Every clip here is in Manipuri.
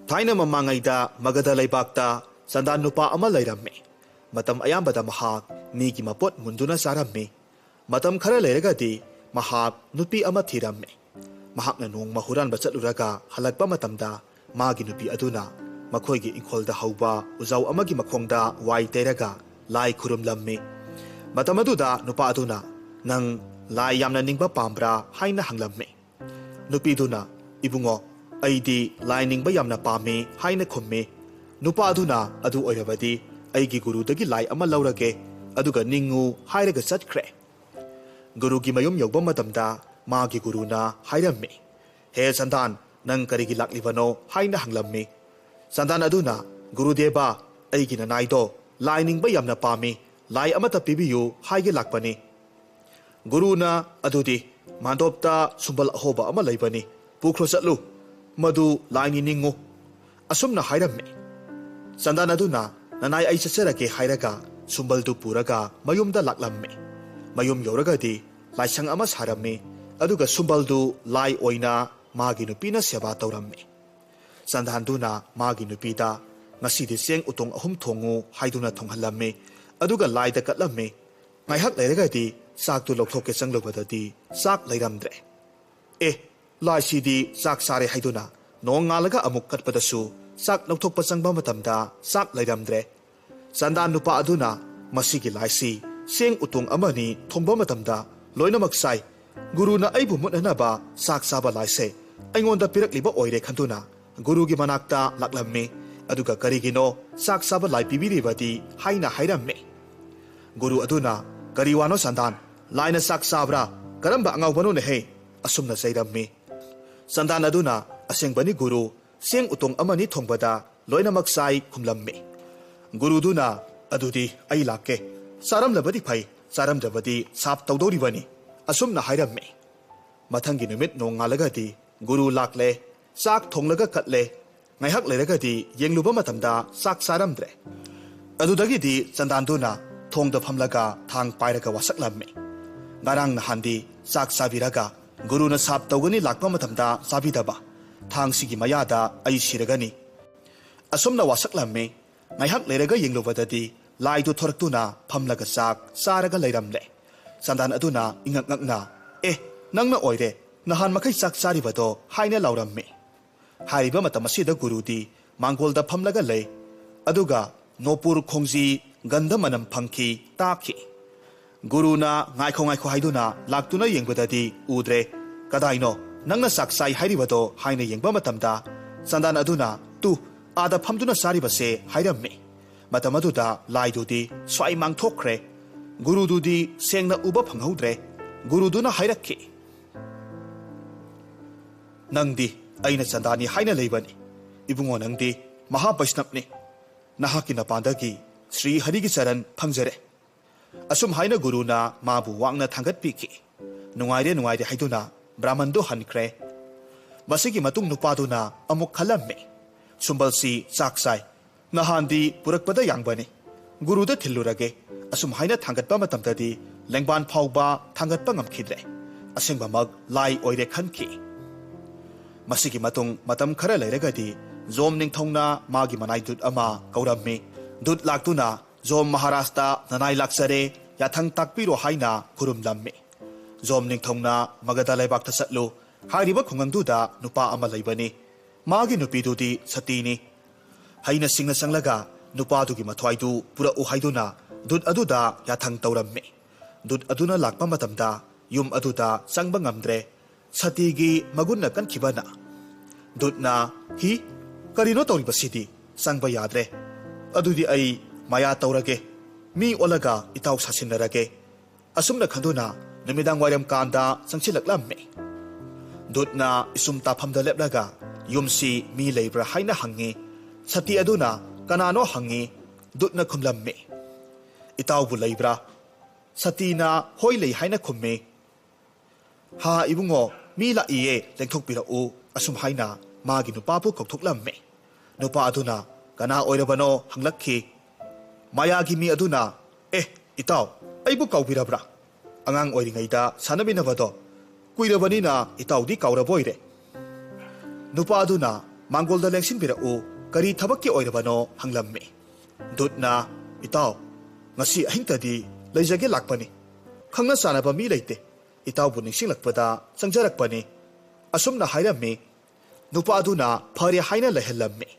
Thaina mamangayda Magadha Laibakta sandan nupa ama layrammi. Matam ayambada mahak migi mapot munduna sarammi. Matam khara layragadi mahak nupi ama thirammi. Mahak na nung mahuran bachatluraga halagpa matamda magi nupi aduna makhoygi ingkholda hauba uzaw amagi makhongda wai teraga lai khurumlammi. Matam aduda nupa aduna nang lai yamna ningba pambra haina hanglammi. Nupi duna ibungo aidi lai ningba yamna pami haina khummi. Nupa aduna adu oirabadi aigi guru dagi lai ama laurage aduga ningu hairaga chatkre. Guru gi mayum yogba matamda magi guru na hairammi. He sandan nang karigi laklibano haina hanglammi. Sandan aduna guru deba aigi na naido lai ningba yamna pami lai amata pibiyu haige lakpani. Guru na adudi mandopta sumbal ahoba ama laibani pukro chatlu madu lai ni ningu asumna hairammi. Sandan aduna nanai ai chacharage hairaga sumbal du puraga mayumda laklammi. Mayum yoragadi laisang ama sarammi aduga sumbal du lai oina magi nupina seba taurammi. Sandan duna magi nupida ngasidi seng utong ahum thongu haiduna thonghallammi aduga lai da katlammi. Ngaihak lairagadi sak tu lokthok ke changlobadadi sak lairamdre. Lai sidi sak sare haiduna nong ngalaga amuk katpadasu sak lokthok pachangba matamda sak lairamdre. Sandan nupa aduna masigi laisi seng utung amani thongba matamda loinamak sai guru na aibu mutnanaba sak saba laise aingonda pirakliba oire khantuna guru gi manakta laklammi aduga karigino sak saba lai pibiribadi haina hairammi. Guru aduna kariwano sandan laina sak sabra karamba angawbano ne he asumna sairammi. Sandan aduna asengbani guru seng utong amani thongbada loinamak sai khumlammi. Guru duna adudi ai lakke saram labadi phai saram dabadi sap tawdori bani asumna hairammi. Mathangi numit nong ngalagadi guru lakle sak thonglaga katle ngaihak leragadi yengluba matamda sak saramdre. Adudagidi sandan duna thongda phamlaga thang pairaga wasaklammi. Ngarang nahandi sak sabiraga guru na sap tawgani lakpa matamda sabidaba thang sigi mayada ai siragani. Asumna wasaklammi ngaihak lerega yenglubadadi lai du thoraktuna phamlaga sak saraga leiramle. Sandan aduna ingak ngakna nangna oire nahan makai sak saribado haina laurammi. Hariba matamasida gurudi mangolda phamlaga lei aduga nopur khongji ganda manam phangki taki. Guru na ngaikho haiduna laktuna yengbadadi udre kadaino nangna sak sai hairibado haina yengba matamda sandan aduna tu ada phamduna saribase hairammi. Matamaduda laidudi swai mangthokre guru dudi sengna uba phanghaudre guru duna hairakki. Nangdi aina sandani haina leibani ibungo nangdi maha vaishnavni nahaki napandagi Sri Hari gi charan phangjare. Asum haina guru na mabu wangna thangat piki nungaire haiduna brahman do hankre. Masigi matung nupaduna amuk khalammi sumbalsi saksai nahandi purakpada yangbani guru da thillurage asum haina thangatpa matamdadi lengban phauba thangatpa ngamkhidre asengba mag lai oire khanki. Masigi matung matam khara lairagadi zom ningthongna magi manai dut ama kaurammi. Dut laktuna zom Maharashtra nanai laksare yathang takpiro haina khurumlammi. Zom ningthongna Magadha Laibakta chatlu hariba khungangduda nupa ama laibani. Magi nupidudi satini. Haina singna sanglaga nupadugi mathwaidu pura uhaiduna dut aduda yathang taurammi. Dut aduna lakpa matamda yum aduda sangba ngamdre satigi magunna kankhibana. Dutna hi karino tawribasidi sangba yadre. Adudi ai maya taurage mi olaga itaw sasinarage asumna khanduna namidang wairam kanda sangsilaklammi. Dutna isum taphamda leplaga yumsi mi leibra haina hangi sati aduna kanano hangi dutna khumlammi. Itaw bu leibra satina hoi lei haina khummi. Ha ibungo mi la iye lengthokpira u asum haina magi nupapu kokthoklammi. Nupa aduna kana oirabano hanglakhi. Mayagi mi aduna itaw aibu kaubirabra angang oiringaida sanaminabado kuirabanina itaw di kauraboire. Nupa aduna ꯃꯥꯡꯒꯣꯜꯗ ꯂꯦꯡꯁꯤꯟꯕꯤꯔꯛꯎ ꯀꯔꯤ ꯊꯕꯛꯀꯤ ꯑꯣꯏꯔꯕꯅꯣ ꯍꯪꯂꯝꯃꯤ ꯗꯨꯠꯅ ꯏꯇꯥꯎ ꯉꯁꯤ ꯑꯍꯤꯡꯇꯗꯤ ꯂꯩꯖꯒꯦ ꯂꯥꯛꯄꯅꯤ ꯈꯪꯅ ꯆꯥꯟꯅꯕ ꯃꯤ ꯂꯩꯇꯦ ꯏꯇꯥꯎꯕꯨ ꯅꯤꯡꯁꯤꯡꯂꯛꯄꯗ ꯆꯪꯖꯔꯛꯄꯅꯤ ꯑꯁꯨꯝꯅ ꯍꯥꯏꯔꯝꯃꯤ ꯅꯨꯄꯥ ꯑꯗꯨꯅ ꯐꯔꯦ ꯍꯥꯏꯅ ꯂꯩꯍꯜꯂꯝꯃꯤ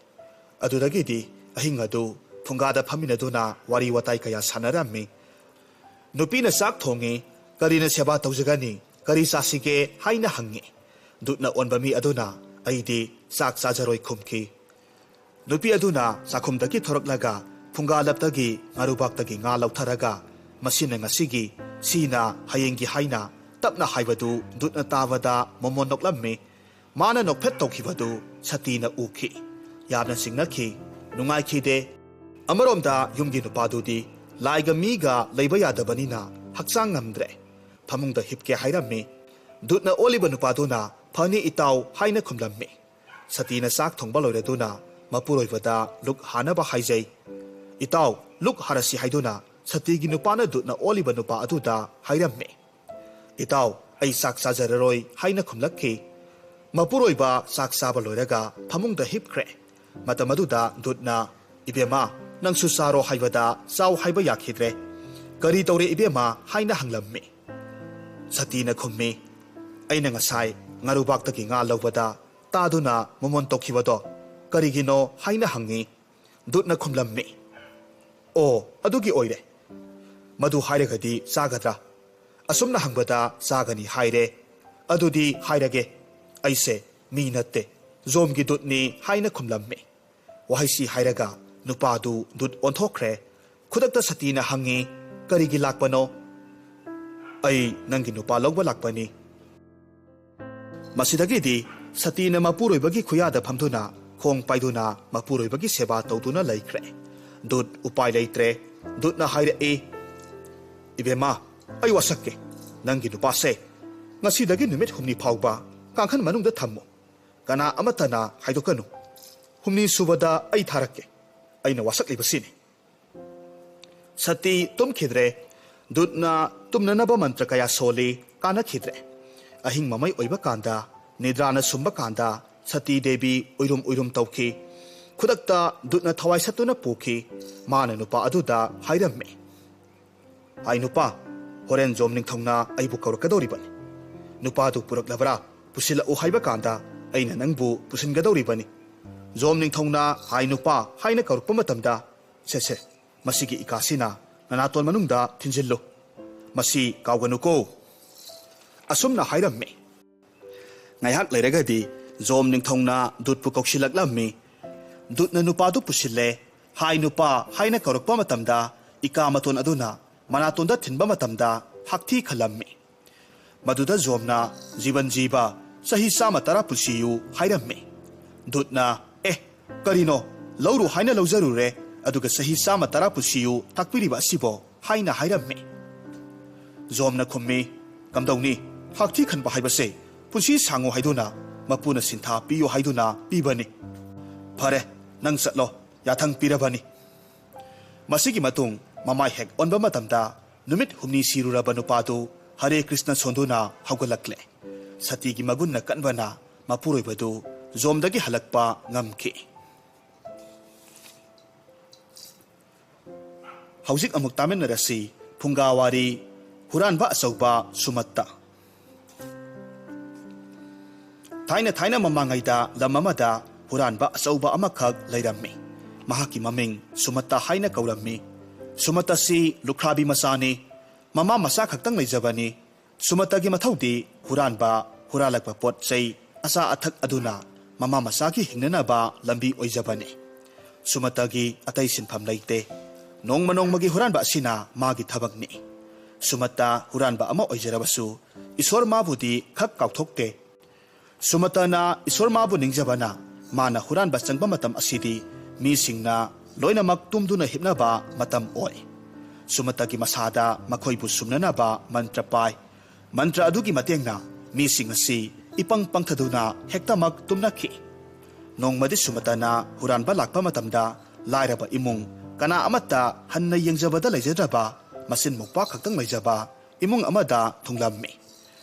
ꯑꯗꯨꯗꯒꯤꯗꯤ ꯑꯍꯤꯡ ꯑꯗꯨ ꯐꯨꯡꯒꯥꯗ ꯐꯝꯃꯤꯟꯅꯗꯨꯅ ꯋꯥꯔꯤ ꯋꯥꯇꯥꯏ ꯀꯌꯥ ꯁꯥꯟꯅꯔꯝꯃꯤ ꯅꯨꯄꯤꯅ ꯆꯥꯛ ꯊꯣꯡꯉꯤ ꯀꯔꯤꯅ ꯁꯦꯕꯥ ꯇꯧꯖꯒꯅꯤ ꯀꯔꯤ ꯆꯥꯁꯤꯒꯦ ꯍꯥꯏꯅ ꯍꯪꯉꯤ ꯗꯨꯠꯅ ꯑꯣꯟꯕ ꯃꯤ ꯑꯗꯨꯅ ꯑꯩꯗꯤ ꯆꯥꯛ ꯆꯥꯖꯔꯣꯏ ꯈꯨꯝꯈꯤ ꯅꯨꯄꯤ ꯑꯗꯨꯅ ꯆꯥꯛꯈꯨꯝꯗꯒꯤ ꯊꯣꯔꯛꯂꯒ ꯐꯨꯡꯒꯥꯂꯞꯇꯒꯤ ꯉꯥꯔꯨꯕꯥꯛꯇꯒꯤ ꯉꯥ ꯂꯧꯊꯔꯒ ꯃꯁꯤꯅ ꯉꯁꯤꯒꯤ ꯁꯤꯅ ꯍꯌꯦꯡꯒꯤ ꯍꯥꯏꯅ ꯇꯞꯅ ꯍꯥꯏꯕꯗꯨ ꯗꯨꯠꯅ ꯇꯥꯕꯗ ꯃꯃꯣꯟ ꯅꯣꯛꯂꯝꯃꯤ ꯃꯥꯅ ꯅꯣꯛꯐꯦꯠ ꯇꯧꯈꯤꯕꯗꯨ ꯁꯇꯤꯅ ꯎꯈꯤ ꯌꯥꯝꯅ ꯆꯤꯡꯅꯈꯤ ꯅꯨꯡꯉꯥꯏꯈꯤꯗꯦ ꯑꯃꯔꯣꯝꯗ ꯌꯨꯝꯒꯤ ꯅꯨꯄꯥꯗꯨꯗꯤ ꯂꯥꯏꯒ ꯃꯤꯒ ꯂꯩꯕ ꯌꯥꯗꯕꯅꯤꯅ ꯍꯛꯆꯥꯡ ꯉꯝꯗ꯭ꯔꯦ ꯐꯃꯨꯡꯗ ꯍꯤꯞꯀꯦ ꯍꯥꯏꯔꯝꯃꯤ ꯗꯨꯠꯅ ꯑꯣꯜꯂꯤꯕ ꯅꯨꯄꯥꯗꯨꯅ ꯐꯅꯤ ꯏꯇꯥꯎ ꯍꯥꯏꯅ ꯈꯨꯝꯂꯝꯃꯤ ꯁꯇꯤꯅ ꯆꯥꯛ ꯊꯣꯡꯕ ꯂꯣꯏꯔꯗꯨꯅ ꯃꯄꯨꯔꯣꯏꯕꯗ ꯂꯨꯛ ꯍꯥꯅꯕ ꯍꯥꯏꯖꯩ ꯏꯇꯥꯎ ꯂꯨꯛ ꯍꯥꯔꯁꯤ ꯍꯥꯏꯗꯨꯅ ꯁꯇꯤꯒꯤ ꯅꯨꯄꯥꯅ ꯗꯨꯠꯅ ꯑꯣꯜꯂꯤꯕ ꯅꯨꯄꯥ ꯑꯗꯨꯗ ꯍꯥꯏꯔꯝꯃꯤ ꯏꯇꯥꯎ ꯑꯩ ꯆꯥꯛ ꯆꯥꯖꯔꯔꯣꯏ ꯍꯥꯏꯅ ꯈꯨꯝꯂꯛꯈꯤ ꯃꯄꯨꯔꯣꯏꯕ ꯆꯥꯛ ꯆꯥꯕ ꯂꯣꯏꯔꯒ ꯐꯃꯨꯡꯗ ꯍꯤꯞꯈ꯭ꯔꯦ ꯃꯇꯝ ꯑꯗꯨꯗ ꯗꯨꯠꯅ ꯏꯕꯦꯝꯃ ꯅꯪꯁꯨ ꯆꯥꯔꯣ ꯍꯥꯏꯕꯗ ꯆꯥꯎ ꯍꯥꯏꯕ ꯌꯥꯈꯤꯗ꯭ꯔꯦ ꯀꯔꯤ ꯇꯧꯔꯦ ꯏꯕꯦꯝꯃ ꯍꯥꯏꯅ ꯍꯪꯂꯝꯃꯤ ꯁꯇꯤꯅ ꯈꯨꯝꯃꯤ ꯑꯩꯅ ꯉꯁꯥꯏ ꯉꯥꯔꯨꯕꯥꯛꯇꯒꯤ ꯉꯥ ꯂꯧꯕꯗ ꯇꯥꯗꯨꯅ ꯃꯃꯣꯟ ꯇꯧꯈꯤꯕꯗꯣ ꯀꯔꯤꯒꯤꯅꯣ ꯍꯥꯏꯅ ꯍꯪꯉꯤ ꯗꯨꯠꯅ ꯈꯨꯝꯂꯝꯃꯤ ꯑꯣ ꯑꯗꯨꯒꯤ ꯑꯣꯏꯔꯦ ꯃꯗꯨ ꯍꯥꯏꯔꯒꯗꯤ ꯆꯥꯒꯗ꯭ꯔꯥ ꯑꯁꯨꯝꯅ ꯍꯪꯕꯗ ꯆꯥꯒꯅꯤ ꯍꯥꯏꯔꯦ ꯑꯗꯨꯗꯤ ꯍꯥꯏꯔꯒꯦ ꯑꯩꯁꯦ ꯃꯤ ꯅꯠꯇꯦ ꯖꯣꯝꯒꯤ ꯗꯨꯠꯅꯤ ꯍꯥꯏꯅ ꯈꯨꯝꯂꯝꯃꯤ ꯋꯥꯍꯩꯁꯤ ꯍꯥꯏꯔꯒ ꯅꯨꯄꯥꯗꯨ ꯗꯨꯠ ꯑꯣꯟꯊꯣꯛꯈ꯭ꯔꯦ ꯈꯨꯗꯛꯇ ꯁꯇꯤꯅ ꯍꯪꯉꯤ ꯀꯔꯤꯒꯤ ꯂꯥꯛꯄꯅꯣ ꯑꯩ ꯅꯪꯒꯤ ꯅꯨꯄꯥ ꯂꯧꯕ ꯂꯥꯛꯄꯅꯤ ꯃꯁꯤꯗꯒꯤꯗꯤ ꯁꯇꯤꯅ ꯃꯄꯨꯔꯣꯏꯕꯒꯤ ꯈꯨꯌꯥꯗ ꯐꯝꯗꯨꯅ ꯈꯣꯡ ꯄꯥꯏꯗꯨꯅ ꯃꯄꯨꯔꯣꯏꯕꯒꯤ ꯁꯦꯕꯥ ꯇꯧꯗꯨꯅ ꯂꯩꯈ꯭ꯔꯦ ꯗꯨꯠ ꯎꯄꯥꯏ ꯂꯩꯇ꯭ꯔꯦ ꯗꯨꯠꯅ ꯍꯥꯏꯔꯛꯏ ꯏꯕꯦꯝꯃ ꯑꯩ ꯋꯥꯁꯛꯀꯦ ꯅꯪꯒꯤ ꯅꯨꯄꯥꯁꯦ ꯉꯁꯤꯗꯒꯤ ꯅꯨꯃꯤꯠ ꯍꯨꯝꯅꯤ ꯐꯥꯎꯕ ꯀꯥꯡꯈꯟ ꯃꯅꯨꯡꯗ ꯊꯝꯃꯨ ꯀꯅꯥ ꯑꯃꯠꯇꯅ ꯍꯥꯏꯗꯣꯛꯀꯅꯨ ꯍꯨꯝꯅꯤ ꯁꯨꯕꯗ ꯑꯩ ꯊꯥꯔꯛꯀꯦ ꯑꯩꯅ ꯋꯥꯁꯛꯂꯤꯕꯁꯤꯅꯤ ꯁꯇꯤ ꯇꯨꯝꯈꯤꯗ꯭ꯔꯦ ꯗꯨꯠꯅ ꯇꯨꯝꯅꯅꯕ ꯃꯟꯇ꯭ꯔ ꯀꯌꯥ ꯁꯣꯜꯂꯤ ꯀꯥꯟꯅꯈꯤꯗ꯭ꯔꯦ ꯑꯍꯤꯡ ꯃꯃꯩ ꯑꯣꯏꯕ ꯀꯥꯟꯗ ꯅꯤꯗ꯭ꯔꯥꯅ ꯁꯨꯝꯕ ꯀꯥꯟꯗ ꯁꯇꯤ ꯗꯦꯕꯤ ꯎꯏꯔꯨꯝ ꯎꯏꯔꯨꯝ ꯇꯧꯈꯤ ꯈꯨꯗꯛꯇ ꯗꯨꯠꯅ ꯊꯋꯥꯏ ꯁꯠꯇꯨꯅ ꯄꯨꯈꯤ ꯃꯥꯅ ꯅꯨꯄꯥ ꯑꯗꯨꯗ ꯍꯥꯏꯔꯝꯃꯤ ꯍꯥꯏ ꯅꯨꯄꯥ ꯍꯣꯔꯦꯟ ꯖꯣꯝ ꯅꯤꯡꯊꯧꯅ ꯑꯩꯕꯨ ꯀꯧꯔꯛꯀꯗꯧꯔꯤꯕꯅꯤ ꯅꯨꯄꯥꯗꯨ ꯄꯨꯔꯛꯂꯕ꯭ꯔꯥ ꯄꯨꯁꯤꯜꯂꯛꯎ ꯍꯥꯏꯕ ꯀꯥꯟꯗ ꯑꯩꯅ ꯅꯪꯕꯨ ꯄꯨꯁꯤꯟꯒꯗꯧꯔꯤꯕꯅꯤ ꯖꯣꯝ ꯅꯤꯡꯊꯧꯅ ꯍꯥꯏ ꯅꯨꯄꯥ ꯍꯥꯏꯅ ꯀꯧꯔꯛꯄ ꯃꯇꯝꯗ ꯁꯦ ꯃꯁꯤꯒꯤ ꯏꯀꯥꯁꯤꯅ ꯅꯅꯥꯇꯣꯟ ꯃꯅꯨꯡꯗ ꯊꯤꯟꯖꯤꯜꯂꯨ ꯃꯁꯤ ꯀꯥꯎꯒꯅꯨꯀꯣ ꯑꯁꯨꯝꯅ ꯍꯥꯏꯔꯝꯃꯤ ꯉꯥꯏꯍꯥꯛ ꯂꯩꯔꯒꯗꯤ ꯖꯣꯝ ꯅꯤꯡꯊꯧꯅ ꯗꯨꯠꯄꯨ ꯀꯧꯁꯤꯜꯂꯛꯂꯝꯃꯤ ꯗꯨꯠꯅ ꯅꯨꯄꯥꯗꯨ ꯄꯨꯁꯤꯜꯂꯦ ꯍꯥꯏ ꯅꯨꯄꯥ ꯍꯥꯏꯅ ꯀꯧꯔꯛꯄ ꯃꯇꯝꯗ ꯏꯀꯥ ꯃꯇꯣꯟ ꯑꯗꯨꯅ ꯃꯅꯥꯇꯣꯟꯗ ꯊꯤꯟꯕ ꯃꯇꯝꯗ ꯍꯥꯛꯊꯤ ꯈꯜꯂꯝꯃꯤ ꯃꯗꯨꯗ ꯖꯣꯝꯅ ꯖꯤꯕꯟ ꯖꯤꯕ ꯆꯍꯤ 110 ꯄꯨꯟꯁꯤꯌꯨ ꯍꯥꯏꯔꯝꯃꯤ ꯗꯨꯠꯅ ꯀꯔꯤꯅꯣ ꯂꯧꯔꯨ ꯍꯥꯏꯅ ꯂꯧꯖꯔꯨꯔꯦ ꯑꯗꯨꯒ ꯆꯍꯤ 110 ꯄꯨꯟꯁꯤꯌꯨ ꯇꯥꯛꯄꯤꯔꯤꯕ ꯑꯁꯤꯕꯣ ꯍꯥꯏꯅ ꯍꯥꯏꯔꯝꯃꯤ ꯖꯣꯝꯅ ꯈꯨꯝꯃꯤ ꯀꯝꯗꯧꯅꯤ ꯍꯥꯛꯊꯤ ꯈꯟꯕ ꯍꯥꯏꯕꯁꯦ ꯄꯨꯟꯁꯤ ꯁꯥꯡꯉꯨ ꯍꯥꯏꯗꯨꯅ ꯃꯄꯨꯅ ꯁꯤꯟꯊꯥ ꯄꯤꯌꯨ ꯍꯥꯏꯗꯨꯅ ꯄꯤꯕꯅꯤ ꯐꯔꯦ ꯅꯪ ꯆꯠꯂꯣ ꯌꯥꯊꯪ ꯄꯤꯔꯕꯅꯤ ꯃꯁꯤꯒꯤ ꯃꯇꯨꯡ ꯃꯃꯥꯏ ꯍꯦꯛ ꯑꯣꯟꯕ ꯃꯇꯝꯗ ꯅꯨꯃꯤꯠ ꯍꯨꯝꯅꯤ ꯁꯤꯔꯨꯔꯕ ꯅꯨꯄꯥꯗꯨ ꯍꯔꯦ ꯀ꯭ꯔꯤꯁꯅ ꯁꯣꯟꯗꯨꯅ ꯍꯧꯒꯠꯂꯛꯂꯦ ꯁꯇꯤꯒꯤ ꯃꯒꯨꯟꯅ ꯀꯟꯕꯅ ꯃꯄꯨꯔꯣꯏꯕꯗꯨ ꯖꯣꯝꯗꯒꯤ ꯍꯜꯂꯛꯄ ꯉꯝꯈꯤ ꯍꯧꯖꯤꯛ ꯑꯃꯨꯛ ꯇꯥꯃꯤꯟꯅꯔꯁꯤ ꯐꯨꯡꯒꯥꯋꯥꯔꯤ ꯍꯨꯔꯥꯟꯕ ꯑꯆꯧꯕ ꯁꯨꯃꯠꯇ ꯊꯥꯏꯅ ꯃꯃꯥꯡꯉꯩꯗ ꯂꯝ ꯑꯃꯗ ꯍꯨꯔꯥꯟꯕ ꯑꯆꯧꯕ ꯑꯃꯈꯛ ꯂꯩꯔꯝꯃꯤ ꯃꯍꯥꯛꯀꯤ ꯃꯃꯤꯡ ꯁꯨꯃꯠꯇ ꯍꯥꯏꯅ ꯀꯧꯔꯝꯃꯤ ꯁꯨꯃꯠꯇꯁꯤ ꯂꯨꯈ꯭ꯔꯥꯕꯤ ꯃꯆꯥꯅꯤ ꯃꯃꯥ ꯃꯆꯥ ꯈꯛꯇꯪ ꯂꯩꯖꯕꯅꯤ ꯁꯨꯃꯠꯇꯒꯤ ꯃꯊꯧꯗꯤ ꯍꯨꯔꯥꯜꯂꯛꯄ ꯄꯣꯠ ꯆꯩ ꯑꯆꯥ ꯑꯊꯛ ꯑꯗꯨꯅ ꯃꯃꯥ ꯃꯆꯥꯒꯤ ꯍꯤꯡꯅꯅꯕ ꯂꯝꯕꯤ ꯑꯣꯏꯖꯕꯅꯤ ꯁꯨꯃꯠꯇꯒꯤ ꯑꯇꯩ ꯁꯤꯟꯐꯝ ꯂꯩꯇꯦ ꯅꯣꯡꯃꯒꯤ ꯍꯨꯔꯥꯟꯕ ꯑꯁꯤꯅ ꯃꯥꯒꯤ ꯊꯕꯛꯅꯤ ꯁꯨꯃꯠꯇ ꯍꯨꯔꯥꯟꯕ ꯑꯃ ꯑꯣꯏꯖꯔꯕꯁꯨ ꯏꯁꯣꯔ ꯃꯥꯕꯨꯗꯤ ꯈꯛ ꯀꯥꯎꯊꯣꯛꯇꯦ ꯁꯨꯃꯠꯇꯅ ꯏꯁꯣꯔ ꯃꯥꯕꯨ ꯅꯤꯡꯖꯕꯅ ꯃꯥꯅ ꯍꯨꯔꯥꯟꯕ ꯆꯪꯕ ꯃꯇꯝ ꯑꯁꯤꯗꯤ ꯃꯤꯁꯤꯡꯅ ꯂꯣꯏꯅꯃꯛ ꯇꯨꯝꯗꯨꯅ ꯍꯤꯞꯅꯕ ꯃꯇꯝ ꯑꯣꯏ ꯁꯨꯃꯠꯇꯒꯤ ꯃꯁꯥꯗ ꯃꯈꯣꯏꯕꯨ ꯁꯨꯝꯅꯅꯕ ꯃꯟꯇ꯭ꯔ ꯄꯥꯏ ꯃꯟꯇ꯭ꯔ ꯑꯗꯨꯒꯤ ꯃꯇꯦꯡꯅ ꯃꯤꯁꯤꯡ ꯑꯁꯤ ꯏꯄꯪ ꯄꯪꯊꯗꯨꯅ ꯍꯦꯛꯇꯃꯛ ꯇꯨꯝꯅꯈꯤ ꯅꯣꯡꯃꯗꯤ ꯁꯨꯃꯠꯇꯅ ꯍꯨꯔꯥꯟꯕ ꯂꯥꯛꯄ ꯃꯇꯝꯗ ꯂꯥꯏꯔꯕ ꯏꯃꯨꯡ ꯀꯅꯥ ꯑꯃꯠꯇ ꯍꯟꯅ ꯌꯦꯡꯖꯕꯗ ꯂꯩꯖꯗ꯭ꯔꯕ ꯃꯆꯤꯟ ꯃꯧꯄꯥ ꯈꯛꯇꯪ ꯂꯩꯖꯕ ꯏꯃꯨꯡ ꯑꯃꯗ ꯊꯨꯡꯂꯝꯃꯤ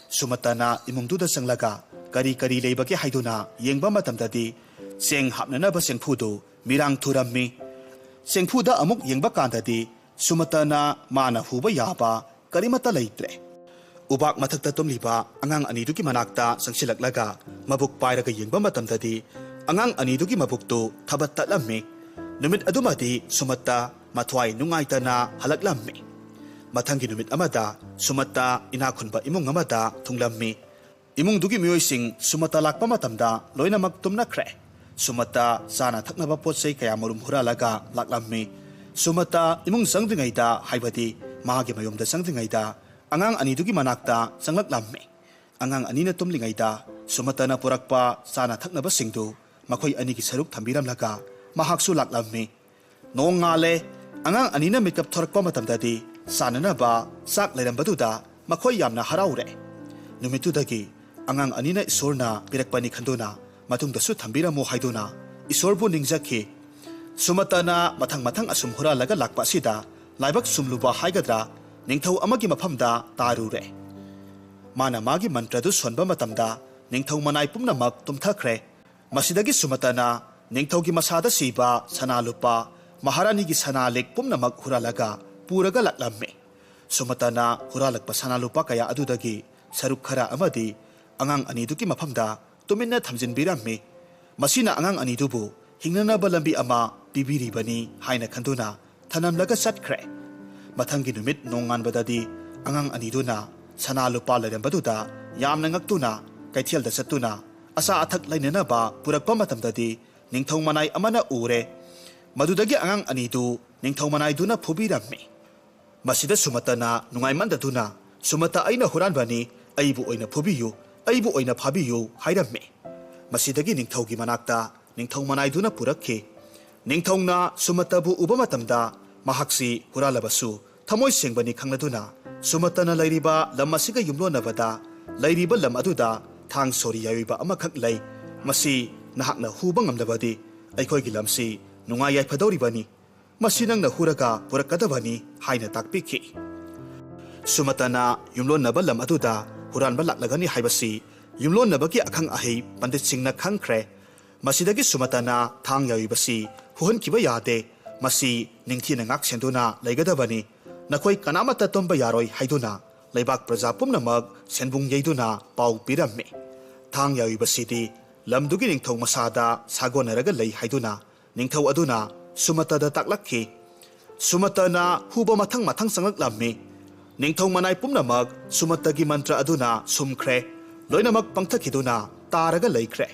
ꯁꯨꯃꯠꯇꯅ ꯏꯃꯨꯡꯗꯨꯗ ꯆꯪꯂꯒ ꯀꯔꯤ ꯂꯩꯕꯒꯦ ꯍꯥꯏꯗꯨꯅ ꯌꯦꯡꯕ ꯃꯇꯝꯗꯗꯤ Cheng hapnanaba chengphudu mirang thurammi. Chengphuda amuk yengba kandadi Sumatana mana huba yaba karimata leitre. Ubak mathakta tumliba angang aniduki manakta sangsilaklaga mabuk pairaga yengba matamdadi angang aniduki mabuktu thabat tatlammi. Numit adumadi Sumata mathwai nungaitana halaklammi. Mathangi numit amada Sumata inakhunba imung amada thunglammi. Imung dugi mioising Sumata lakpa matamda loinamak tumnakre. Sumata sana thaknaba potsei kaya marum huralaga laklammi. Sumata imung sangdingaida haibadi mahagi mayomda sangdingaida angang anidugi manakta sanglaklammi. Angang anina tumlingaida Sumata na purakpa sana thaknaba singdu makhoi anigi saruk thambiramlaga mahaksu laklammi. Noong ngale angang anina mikap thorakpa matamdadi sananaba sak leirambaduda makhoi yamna haraure. Numitudagi angang anina isorna pirakpani khanduna matungdasu thambiramu haiduna isorbu ningjaki. Sumatana mathang asum huralaga lakpa sida laibak sumluba haigadra ningthau amagi mafamda tarure. Mana magi mantradu sonba matamda ningthau manai pumnamak tumthakre. Masidagi Sumatana ningthaugi masada siba sanalupa maharanigi sanalik pumnamak huralaga puraga laklammi. Sumatana huralakpa sanalupa kaya adudagi saruk khara amadi angang aniduki mafamda tuminna thamjinbirammi. Masina angang anidubu hingnanaba lambi ama pibiribani haina khanduna thanamlaga satkre. Mathangi numit nonganbadadi angang aniduna sanalupa leirambaduda yamna ngaktuna kaithialda sattuna asa athak lainanaba purakpa matamdadi ningthau manai amana ure. Madudagi angang anidu ningthau manai duna phubirammi. Masida Sumatana nungaimandaduna Sumata aina huranbani aibu oina phubiyu aibu oina phabiyu hairammi. Masidagi ningthaugi manakta ningthau manai duna purakhi. Ningthauna Sumatabu uba matamda mahaksi huralabasu thamoi sengbani khangladuna Sumatana lairiba lam asiga yumlonabada lairiba lam aduda thang sori yaiba amakhak lei. Masi nahakna huba ngamlabadi aikhoigi lamsi nungai yaifadoribani. Masi nangna huraga purakadabani haina takpikhi. Sumatana yumlonaba lam aduda huranba laklagani haibasi yumlonabagi akhang ahei pandit singna khangkhre. Masidagi Sumatana thang yaibasi huhan kiba yade. Masi ningthina ngak senduna leigadabani. Nakhoi kanamata tomba yaroi haiduna leibak praja pumnamak senbung yeiduna pau pirammi. Thang yaibasidi lamdugi ningthau masada sagonaraga lei haiduna ningthau aduna Sumatada taklakhi. Sumatana huba mathang sanglaklammi. Ningthau manai pumnamak Sumatagi mantra aduna sumkhre. Loinamak pangthakiduna taraga leikhre.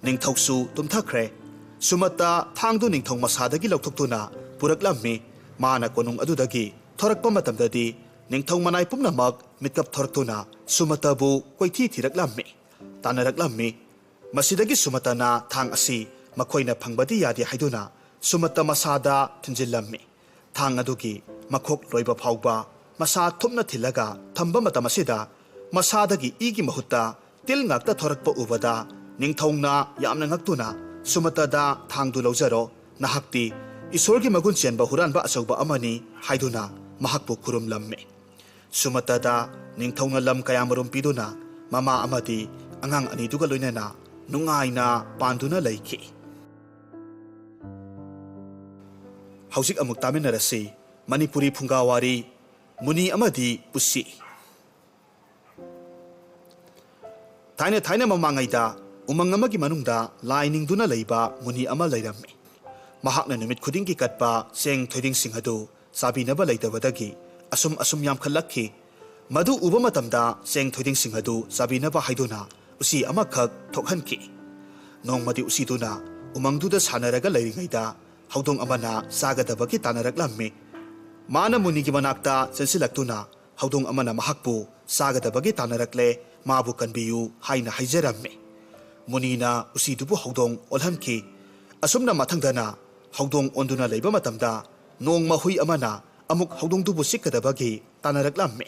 Ningthausu tumthakre. Sumata thangdu ningthau masadagi lauthokduna puraklammi. Mana konung adudagi thorakpa matamdadi ningthau manai pumnamak mitkap thoraktuna Sumatabu koithi thiraklammi. Tanaraklammi. Masidagi Sumatana thang asi makhoina phangbadi yadi haiduna Sumata masada thunjillammi. Thang adugi makhok loiba phauba masa thumna thilaga thamba matamasida masadagi igi mahutta til ngakta thorakpa ubada ningthauna yamna ngaktuna Sumatada thangdu lojaro nahakti isorgi magun chenba huranba achauba amani haiduna mahakpu khurumlammi. Sumatada ningthauna lam kayamarum piduna mama amadi angang aniduga loinana nungaina panduna leikhi. Hausik amuk taminarasi Manipuri Phungawari Muni amadi pusi. Thaina mamangaida umang amagi manungda lainingduna leiba muni ama leirammi. Mahakna numit khudingki katpa seng thoiding singhadu sabinaba leitabadagi asum yam khallakhi. Madu uba matamda seng thoiding singhadu sabinaba haiduna usi amakhak thokhanki. Nongmadi usiduna umangduda sanaraga leiringaida haudong amana sagadabagi tanaraklammi. Mana munigi manakta sensilaktuna haudong amana mahakpu sagadabagi tanarakle mabu kanbiyu haina haijarammi. Munina usidubu haudong olhanki. Asumna mathangdana haudong onduna leiba matamda nong mahui amana amuk haudong dubu sikkadabagi tanaraklammi.